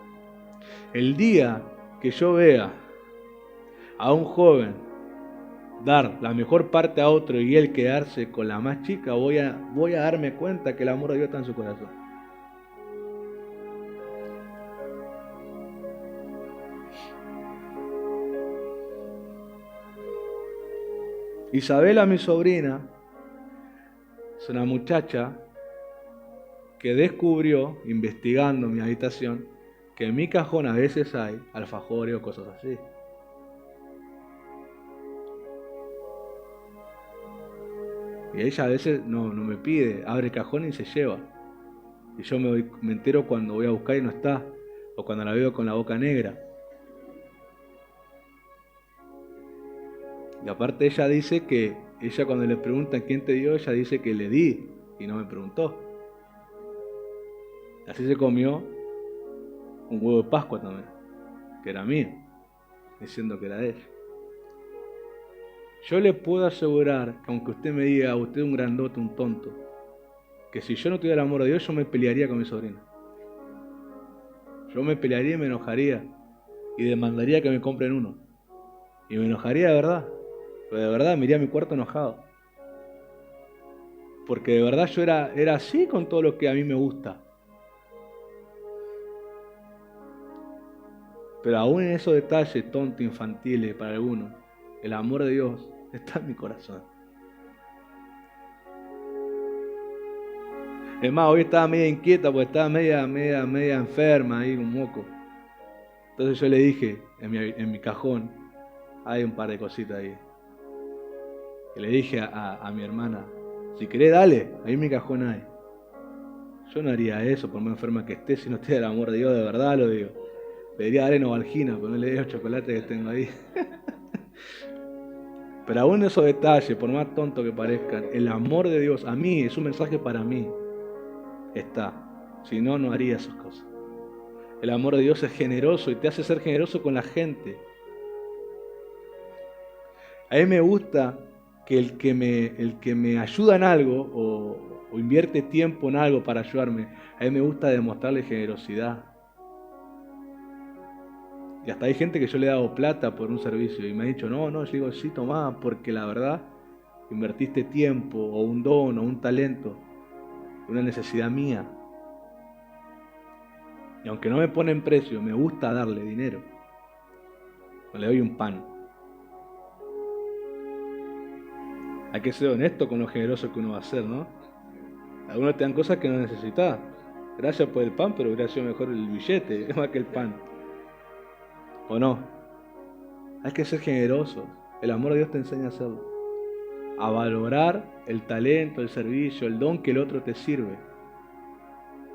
El día que yo vea a un joven dar la mejor parte a otro y él quedarse con la más chica, voy a darme cuenta que el amor de Dios está en su corazón. Isabela, mi sobrina, es una muchacha que descubrió, investigando mi habitación, que en mi cajón a veces hay alfajores o cosas así. Y ella a veces no me pide, abre el cajón y se lleva. Y yo me entero cuando voy a buscar y no está, o cuando la veo con la boca negra. Y aparte ella dice que, ella cuando le preguntan quién te dio, ella dice que le di y no me preguntó. Así se comió un huevo de Pascua también, que era mío, diciendo que era de ella. Yo le puedo asegurar que aunque usted me diga, usted es un grandote, un tonto, que si yo no tuviera el amor de Dios, yo me pelearía con mi sobrina. Yo me pelearía y me enojaría y demandaría que me compren uno. Y me enojaría de verdad. Pero de verdad me iría a mi cuarto enojado. Porque de verdad yo era así con todo lo que a mí me gusta. Pero aún en esos detalles tontos, infantiles para algunos, el amor de Dios está en mi corazón. Es más, hoy estaba media inquieta porque estaba media enferma ahí, un moco. Entonces yo le dije en mi cajón, hay un par de cositas ahí. Y le dije a mi hermana, si querés dale, ahí en mi cajón hay. Yo no haría eso por más enferma que esté, si no estoy del amor de Dios, de verdad lo digo. Pediría darle Novalgina, pero no le digo chocolate que tengo ahí. Pero aún esos detalles, por más tonto que parezcan, el amor de Dios, a mí, es un mensaje para mí, está. Si no, no haría esas cosas. El amor de Dios es generoso y te hace ser generoso con la gente. A mí me gusta que el que me ayuda en algo o invierte tiempo en algo para ayudarme, a mí me gusta demostrarle generosidad. Y hasta hay gente que yo le he dado plata por un servicio y me ha dicho, no, yo digo, sí, tomá, porque la verdad invertiste tiempo o un don o un talento, una necesidad mía. Y aunque no me ponen precio, me gusta darle dinero. O le doy un pan. Hay que ser honesto con lo generoso que uno va a hacer, ¿no? Algunos te dan cosas que no necesitas. Gracias por el pan, pero hubiera sido mejor el billete, más que el pan. ¿O no? Hay que ser generosos. El amor de Dios te enseña a hacerlo. A valorar el talento, el servicio, el don que el otro te sirve.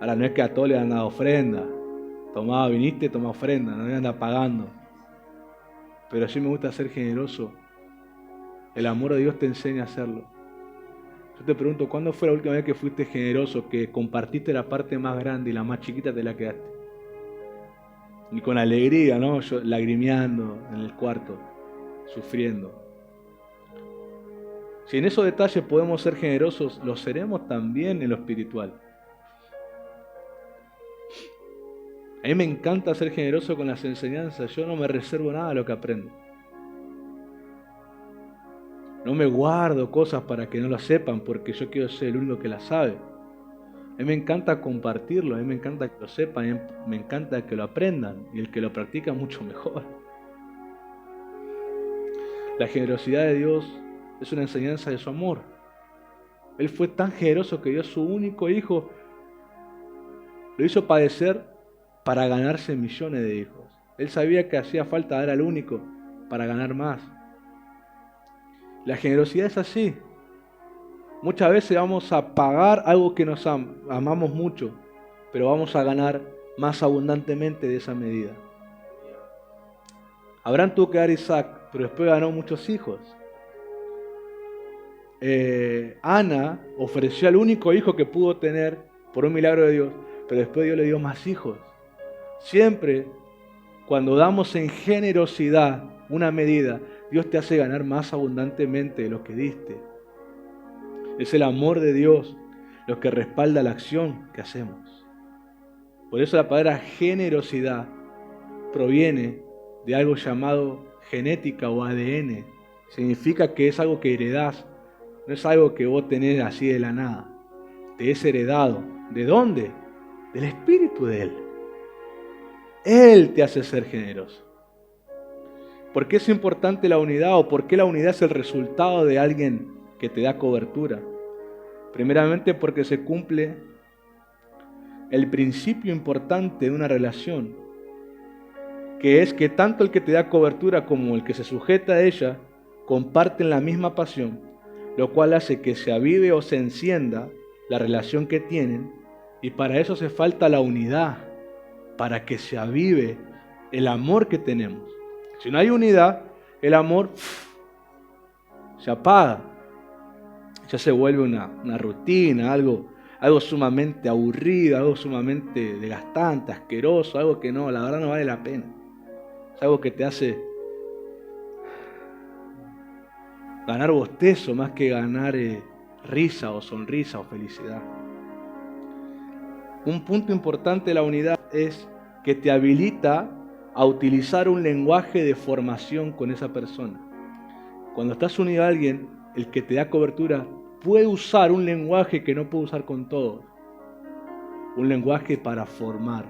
Ahora no es que a todos le han dado ofrenda. Tomá, viniste, toma ofrenda, no le anda pagando. Pero sí me gusta ser generoso. El amor de Dios te enseña a hacerlo. Yo te pregunto, ¿cuándo fue la última vez que fuiste generoso, que compartiste la parte más grande y la más chiquita te la quedaste? Y con alegría, ¿no? Yo lagrimeando en el cuarto, sufriendo. Si en esos detalles podemos ser generosos, lo seremos también en lo espiritual. A mí me encanta ser generoso con las enseñanzas. Yo no me reservo nada de lo que aprendo. No me guardo cosas para que no lo sepan porque yo quiero ser el único que las sabe. A mí me encanta compartirlo, a mí me encanta que lo sepan, a mí me encanta que lo aprendan y el que lo practica mucho mejor. La generosidad de Dios es una enseñanza de su amor. Él fue tan generoso que dio a su único hijo, lo hizo padecer para ganarse millones de hijos. Él sabía que hacía falta dar al único para ganar más. La generosidad es así. Muchas veces vamos a pagar algo que nos amamos mucho, pero vamos a ganar más abundantemente de esa medida. Abraham tuvo que dar a Isaac, pero después ganó muchos hijos. Ana ofreció al único hijo que pudo tener por un milagro de Dios, pero después Dios le dio más hijos. Siempre, cuando damos en generosidad una medida, Dios te hace ganar más abundantemente de lo que diste. Es el amor de Dios lo que respalda la acción que hacemos. Por eso la palabra generosidad proviene de algo llamado genética o ADN. Significa que es algo que heredás, no es algo que vos tenés así de la nada. Te es heredado. ¿De dónde? Del Espíritu de Él. Él te hace ser generoso. ¿Por qué es importante la unidad o por qué la unidad es el resultado de alguien que te da cobertura? Primeramente porque se cumple el principio importante de una relación, que es que tanto el que te da cobertura como el que se sujeta a ella comparten la misma pasión, lo cual hace que se avive o se encienda la relación que tienen, y para eso hace falta la unidad, para que se avive el amor que tenemos. Si no hay unidad, el amor se apaga, ya se vuelve una rutina, algo sumamente aburrido, algo sumamente desgastante, asqueroso, algo que no, la verdad no vale la pena. Es algo que te hace ganar bostezo más que ganar risa o sonrisa o felicidad. Un punto importante de la unidad es que te habilita a utilizar un lenguaje de formación con esa persona. Cuando estás unido a alguien, el que te da cobertura puede usar un lenguaje que no puede usar con todos. Un lenguaje para formar.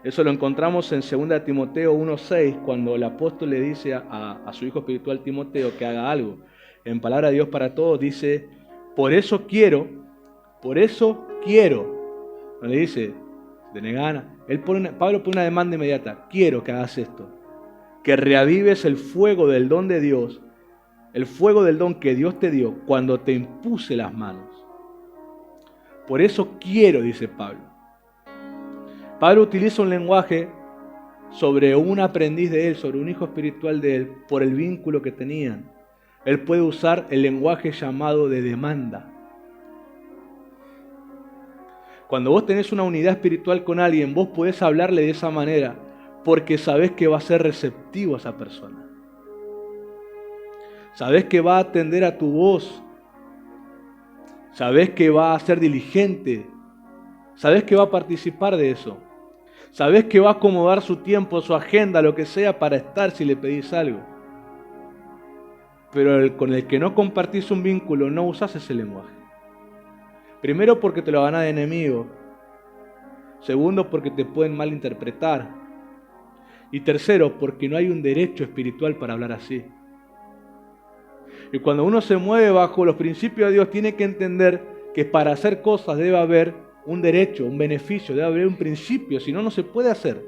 Eso lo encontramos en 2 Timoteo 1:6, cuando el apóstol le dice a su hijo espiritual Timoteo que haga algo. En Palabra de Dios para Todos dice, por eso quiero. No le dice, de gana. Pablo pone una demanda inmediata. Quiero que hagas esto. Que reavives el fuego del don de Dios, el fuego del don que Dios te dio cuando te impuse las manos. Por eso quiero, dice Pablo. Pablo utiliza un lenguaje sobre un aprendiz de él, sobre un hijo espiritual de él, por el vínculo que tenían. Él puede usar el lenguaje llamado de demanda. Cuando vos tenés una unidad espiritual con alguien, vos podés hablarle de esa manera porque sabés que va a ser receptivo a esa persona. Sabés que va a atender a tu voz. Sabés que va a ser diligente. Sabés que va a participar de eso. Sabés que va a acomodar su tiempo, su agenda, lo que sea para estar si le pedís algo. Pero con el que no compartís un vínculo, no usás ese lenguaje. Primero porque te lo ganás de enemigo. Segundo porque te pueden malinterpretar. Y tercero porque no hay un derecho espiritual para hablar así. Y cuando uno se mueve bajo los principios de Dios, tiene que entender que para hacer cosas debe haber un derecho, un beneficio, debe haber un principio, si no, no se puede hacer.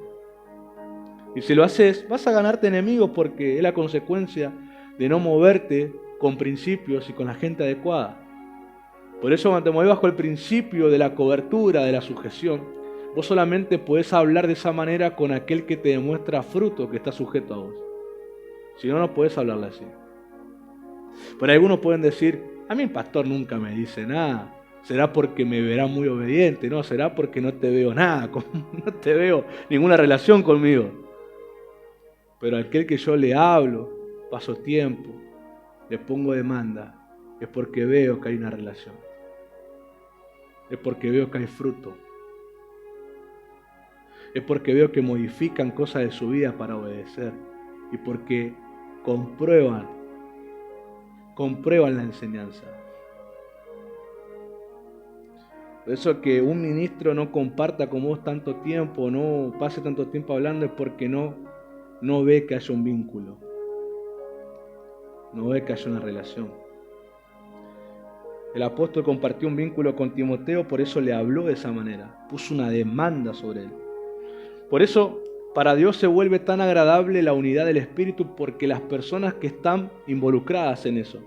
Y si lo haces, vas a ganarte enemigos porque es la consecuencia de no moverte con principios y con la gente adecuada. Por eso cuando te mueves bajo el principio de la cobertura, de la sujeción, vos solamente podés hablar de esa manera con aquel que te demuestra fruto que está sujeto a vos. Si no, no podés hablarle así. Pero algunos pueden decir, a mí el pastor nunca me dice nada. ¿Será porque me verá muy obediente? No, será porque no te veo nada, no te veo ninguna relación conmigo. Pero aquel que yo le hablo, paso tiempo, le pongo demanda, es porque veo que hay una relación. Es porque veo que hay fruto. Es porque veo que modifican cosas de su vida para obedecer. Y porque comprueban la enseñanza. Por eso que un ministro no comparta con vos tanto tiempo, no pase tanto tiempo hablando, es porque no ve que haya un vínculo. No ve que haya una relación. El apóstol compartió un vínculo con Timoteo, por eso le habló de esa manera. Puso una demanda sobre él. Por eso, para Dios se vuelve tan agradable la unidad del Espíritu, porque las personas que están involucradas en eso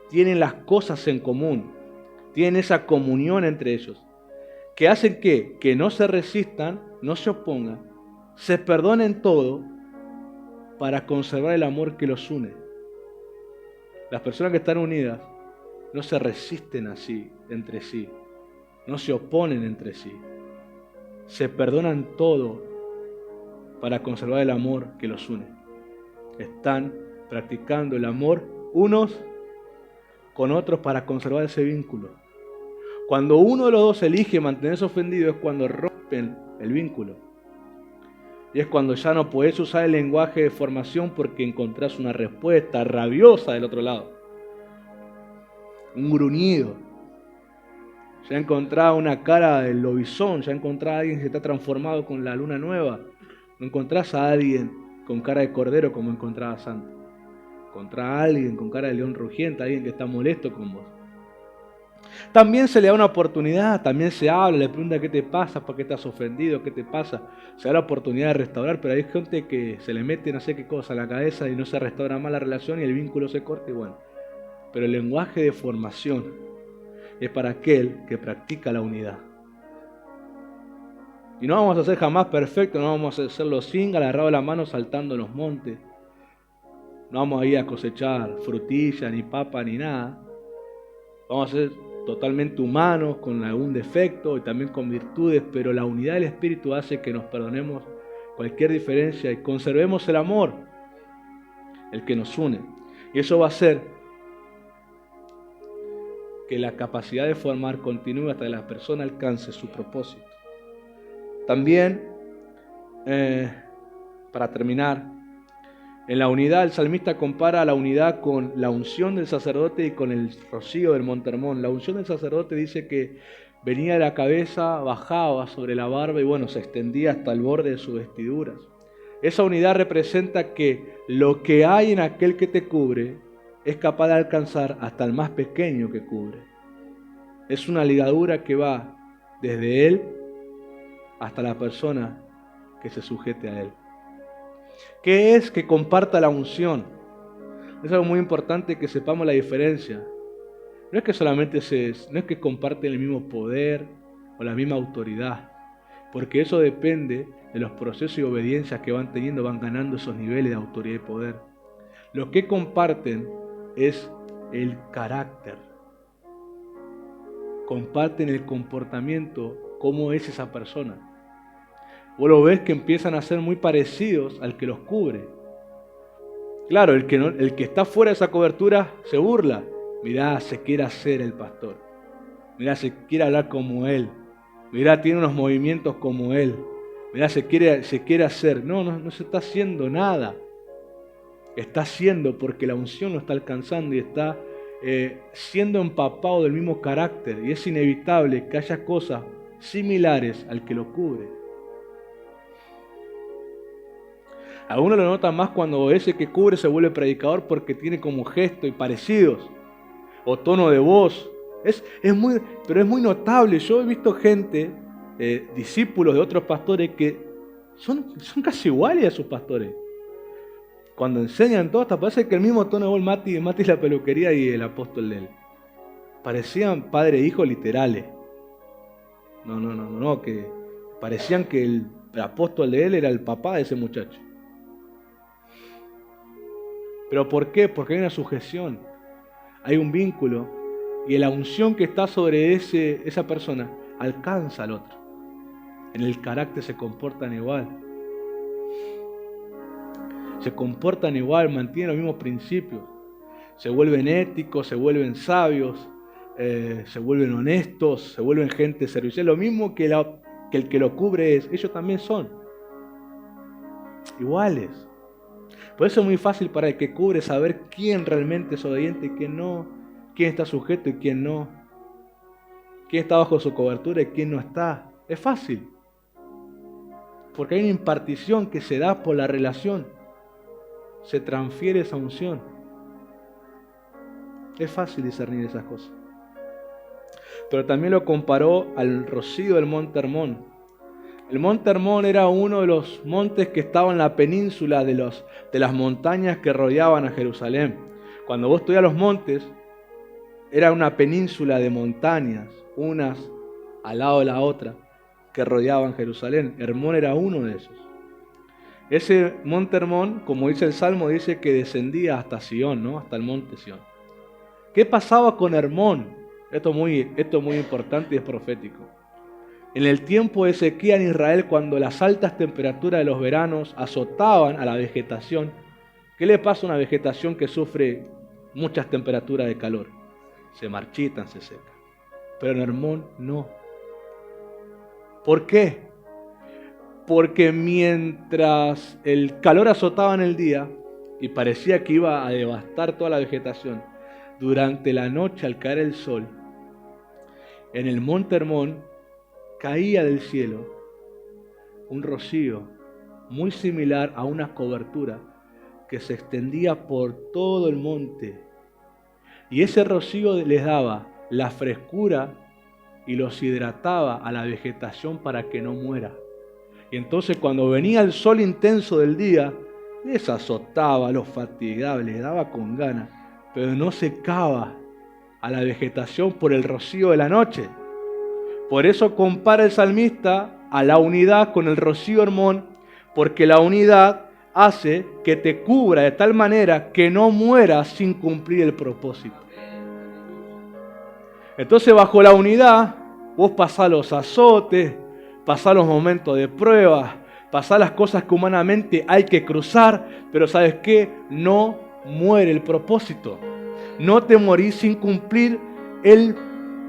tienen las cosas en común, tienen esa comunión entre ellos, que hacen que no se resistan, no se opongan, se perdonen todo para conservar el amor que los une. Las personas que están unidas no se resisten así entre sí, no se oponen entre sí, se perdonan todo para conservar el amor que los une. Están practicando el amor unos con otros para conservar ese vínculo. Cuando uno de los dos elige mantenerse ofendido es cuando rompen el vínculo. Y es cuando ya no podés usar el lenguaje de formación porque encontrás una respuesta rabiosa del otro lado. Un gruñido. Ya encontrás una cara del lobizón, ya encontrás a alguien que está transformado con la luna nueva. No encontrás a alguien con cara de cordero como encontrabas antes. Encontrás a alguien con cara de león rugiente, alguien que está molesto con vos. También se le da una oportunidad, también se habla, le pregunta qué te pasa, por qué estás ofendido, qué te pasa. Se da la oportunidad de restaurar, pero hay gente que se le mete no sé qué cosa a la cabeza y no se restaura más la relación y el vínculo se corta y bueno. Pero el lenguaje de formación es para aquel que practica la unidad. Y no vamos a ser jamás perfectos, no vamos a hacerlo sin agarrado de la mano saltando en los montes. No vamos a ir a cosechar frutilla, ni papa, ni nada. Vamos a ser totalmente humanos, con algún defecto y también con virtudes, pero la unidad del Espíritu hace que nos perdonemos cualquier diferencia y conservemos el amor, el que nos une. Y eso va a hacer que la capacidad de formar continúe hasta que la persona alcance su propósito. También, para terminar, en la unidad el salmista compara la unidad con la unción del sacerdote y con el rocío del Monte Hermón. La unción del sacerdote dice que venía de la cabeza, bajaba sobre la barba y bueno, se extendía hasta el borde de sus vestiduras. Esa unidad representa que lo que hay en aquel que te cubre es capaz de alcanzar hasta el más pequeño que cubre. Es una ligadura que va desde él hasta la persona que se sujete a él. ¿Qué es que comparta la unción? Es algo muy importante que sepamos la diferencia. No es que solamente no es que comparten el mismo poder o la misma autoridad, porque eso depende de los procesos y obediencias que van teniendo, van ganando esos niveles de autoridad y poder. Lo que comparten es el carácter. Comparten el comportamiento cómo es esa persona. Vos lo ves que empiezan a ser muy parecidos al que los cubre. Claro, el que está fuera de esa cobertura se burla. Mirá, se quiere hacer el pastor. Mirá, se quiere hablar como él. Mirá, tiene unos movimientos como él. Mirá, se quiere hacer. No se está haciendo nada. Está haciendo porque la unción lo está alcanzando y está siendo empapado del mismo carácter. Y es inevitable que haya cosas similares al que lo cubre. A uno lo nota más cuando ese que cubre se vuelve predicador porque tiene como gesto y parecidos. O tono de voz. Pero es muy notable. Yo he visto gente, discípulos de otros pastores que son casi iguales a sus pastores. Cuando enseñan todo, hasta parece que el mismo tono de voz, Mati la peluquería y el apóstol de él. Parecían padre e hijo literales. No, que parecían que el apóstol de él era el papá de ese muchacho. ¿Pero por qué? Porque hay una sujeción, hay un vínculo y la unción que está sobre esa persona alcanza al otro. En el carácter se comportan igual. Se comportan igual, mantienen los mismos principios. Se vuelven éticos, se vuelven sabios, se vuelven honestos, se vuelven gente servicial. Lo mismo que el que lo cubre ellos también son iguales. Por eso es muy fácil para el que cubre saber quién realmente es obediente y quién no, quién está sujeto y quién no, quién está bajo su cobertura y quién no está. Es fácil, porque hay una impartición que se da por la relación, se transfiere esa unción. Es fácil discernir esas cosas. Pero también lo comparó al rocío del monte Hermón. El monte Hermón era uno de los montes que estaba en la península de las montañas que rodeaban a Jerusalén. Cuando vos estudias los montes, era una península de montañas, unas al lado de la otra, que rodeaban Jerusalén. Hermón era uno de esos. Ese monte Hermón, como dice el Salmo, dice que descendía hasta Sion, ¿no? Hasta el monte Sion. ¿Qué pasaba con Hermón? Esto es muy importante y es profético. En el tiempo de sequía en Israel, cuando las altas temperaturas de los veranos azotaban a la vegetación, ¿qué le pasa a una vegetación que sufre muchas temperaturas de calor? Se marchitan, se secan. Pero en Hermón no. ¿Por qué? Porque mientras el calor azotaba en el día y parecía que iba a devastar toda la vegetación, durante la noche al caer el sol, en el monte Hermón caía del cielo un rocío muy similar a una cobertura que se extendía por todo el monte. Y ese rocío les daba la frescura y los hidrataba a la vegetación para que no muera. Y entonces cuando venía el sol intenso del día, les azotaba, los fatigaba, les daba con ganas, pero no secaba a la vegetación por el rocío de la noche. Por eso compara el salmista a la unidad con el rocío Hermón, porque la unidad hace que te cubra de tal manera que no mueras sin cumplir el propósito. Entonces bajo la unidad vos pasás los azotes, pasás los momentos de prueba, pasás las cosas que humanamente hay que cruzar, pero ¿sabes qué? No muere el propósito. No te morís sin cumplir el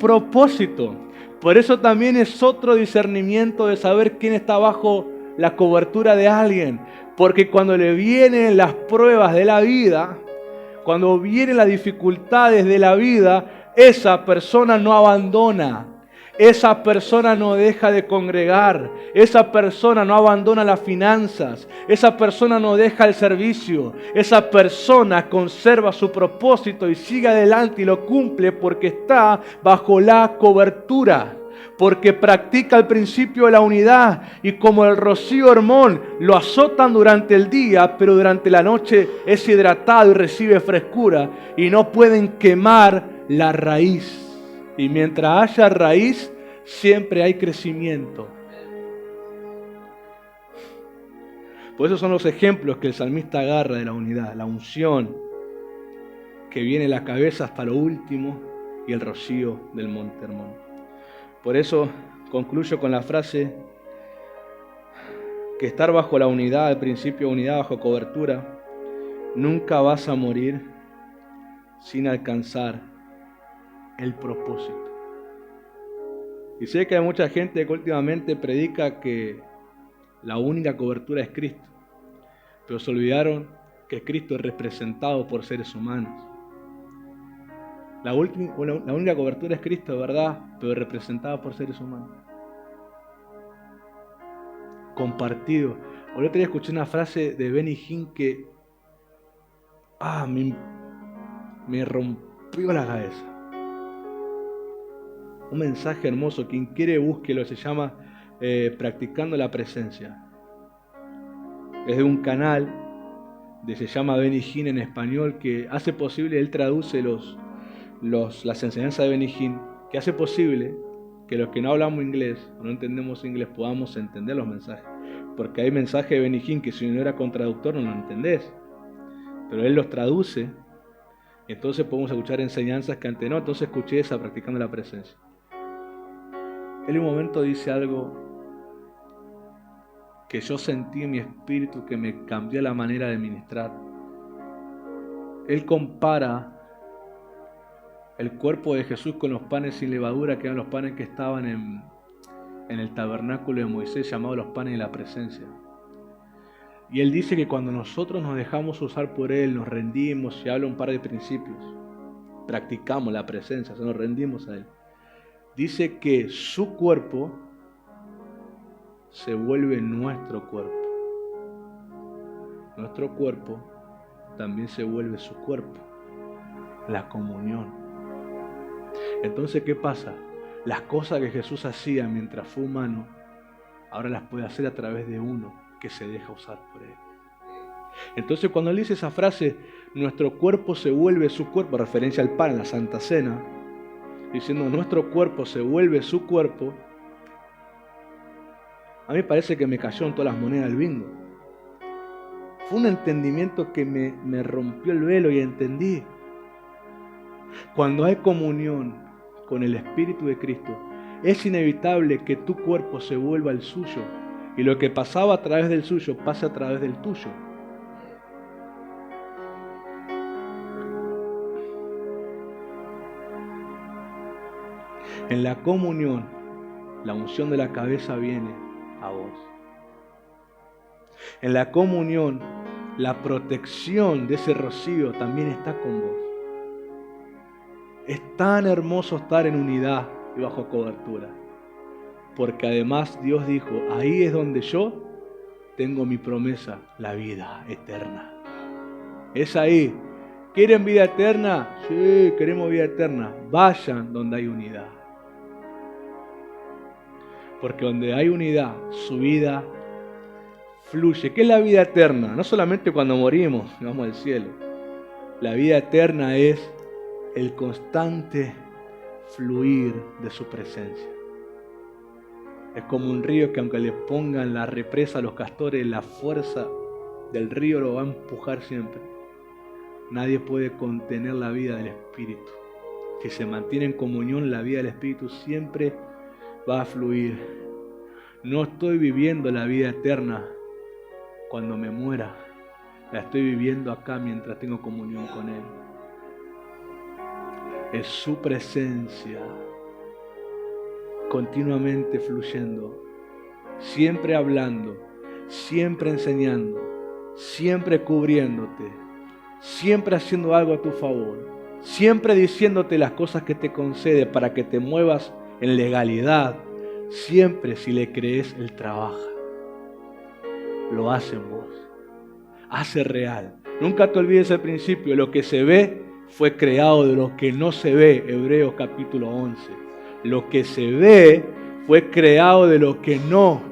propósito. Por eso también es otro discernimiento de saber quién está bajo la cobertura de alguien. Porque cuando le vienen las pruebas de la vida, cuando vienen las dificultades de la vida, esa persona no abandona. Esa persona no deja de congregar, esa persona no abandona las finanzas, esa persona no deja el servicio, esa persona conserva su propósito y sigue adelante y lo cumple porque está bajo la cobertura, porque practica el principio de la unidad y como el rocío Hermón lo azotan durante el día, pero durante la noche es hidratado y recibe frescura y no pueden quemar la raíz. Y mientras haya raíz, siempre hay crecimiento. Por eso son los ejemplos que el salmista agarra de la unidad. La unción que viene de la cabeza hasta lo último y el rocío del monte Hermón. Por eso concluyo con la frase que estar bajo la unidad, al principio unidad bajo cobertura, nunca vas a morir sin alcanzar el propósito. Y sé que hay mucha gente que últimamente predica que la única cobertura es Cristo, pero se olvidaron que Cristo es representado por seres humanos. La única cobertura es Cristo, de verdad, pero representada por seres humanos. Compartido. El otro día escuché una frase de Benny Hinn que me rompió la cabeza. Un mensaje hermoso, quien quiere búsquelo, se llama Practicando la Presencia. Es de un canal se llama Benny Hinn en español, que hace posible, él traduce las enseñanzas de Benny Hinn, que hace posible que los que no hablamos inglés o no entendemos inglés podamos entender los mensajes. Porque hay mensajes de Benny Hinn que si no era con traductor no lo entendés, pero él los traduce, entonces podemos escuchar enseñanzas que antes no. Entonces escuché esa, Practicando la Presencia. Él en un momento dice algo que yo sentí en mi espíritu que me cambió la manera de ministrar. Él compara el cuerpo de Jesús con los panes sin levadura, que eran los panes que estaban en el tabernáculo de Moisés, llamados los panes de la presencia. Y él dice que cuando nosotros nos dejamos usar por él, nos rendimos, y habla un par de principios, practicamos la presencia, nos rendimos a él. Dice que su cuerpo se vuelve nuestro cuerpo. Nuestro cuerpo también se vuelve su cuerpo. La comunión. Entonces, ¿qué pasa? Las cosas que Jesús hacía mientras fue humano, ahora las puede hacer a través de uno que se deja usar por él. Entonces, cuando él dice esa frase, nuestro cuerpo se vuelve su cuerpo, referencia al pan en la Santa Cena, diciendo nuestro cuerpo se vuelve su cuerpo, a mí parece que me cayó en todas las monedas del bingo. Fue un entendimiento que me rompió el velo y entendí. Cuando hay comunión con el Espíritu de Cristo, es inevitable que tu cuerpo se vuelva el suyo y lo que pasaba a través del suyo pase a través del tuyo. En la comunión, la unción de la cabeza viene a vos. En la comunión, la protección de ese rocío también está con vos. Es tan hermoso estar en unidad y bajo cobertura, porque además Dios dijo, ahí es donde yo tengo mi promesa, la vida eterna. Es ahí. ¿Quieren vida eterna? Sí, queremos vida eterna. Vayan donde hay unidad. Porque donde hay unidad, su vida fluye. ¿Qué es la vida eterna? No solamente cuando morimos, vamos al cielo. La vida eterna es el constante fluir de su presencia. Es como un río que aunque le pongan la represa a los castores, la fuerza del río lo va a empujar siempre. Nadie puede contener la vida del Espíritu. Si se mantiene en comunión, la vida del Espíritu siempre va a fluir. No estoy viviendo la vida eterna cuando me muera. La estoy viviendo acá mientras tengo comunión con Él. Es su presencia continuamente fluyendo, siempre hablando, siempre enseñando, siempre cubriéndote, siempre haciendo algo a tu favor, siempre diciéndote las cosas que te concede para que te muevas en legalidad. Siempre, si le crees, Él trabaja. Lo hace en vos. Hace real. Nunca te olvides el principio. Lo que se ve fue creado de lo que no se ve. Hebreos capítulo 11. Lo que se ve fue creado de lo que no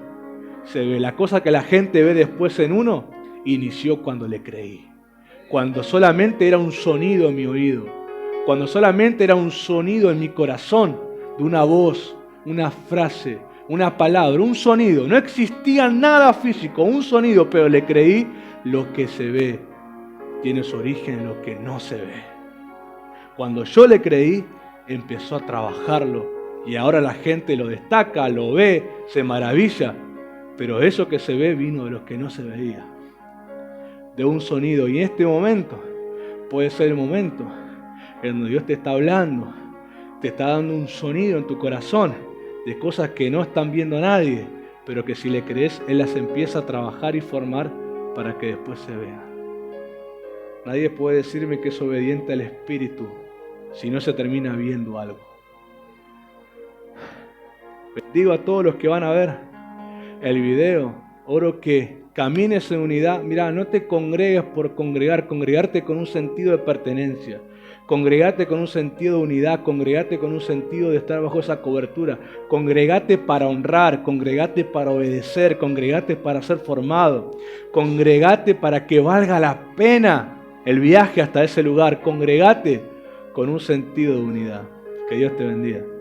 se ve. La cosa que la gente ve después en uno, inició cuando le creí. Cuando solamente era un sonido en mi oído. Cuando solamente era un sonido en mi corazón de una voz, una frase, una palabra, un sonido. No existía nada físico, un sonido, pero le creí. Lo que se ve tiene su origen en lo que no se ve. Cuando yo le creí, empezó a trabajarlo Y ahora la gente lo destaca, lo ve, se maravilla. Pero eso que se ve vino de los que no se veía. De un sonido. Y en este momento puede ser el momento en donde Dios te está hablando, te está dando un sonido en tu corazón de cosas que no están viendo nadie, pero que si le crees, Él las empieza a trabajar y formar para que después se vean. Nadie puede decirme que es obediente al Espíritu si no se termina viendo algo. Bendigo a todos los que van a ver el video. Oro que camines en unidad. Mira, no te congregues por congregar, congregarte con un sentido de pertenencia. Congregate con un sentido de unidad, congregate con un sentido de estar bajo esa cobertura, congregate para honrar, congregate para obedecer, congregate para ser formado, congregate para que valga la pena el viaje hasta ese lugar, congregate con un sentido de unidad. Que Dios te bendiga.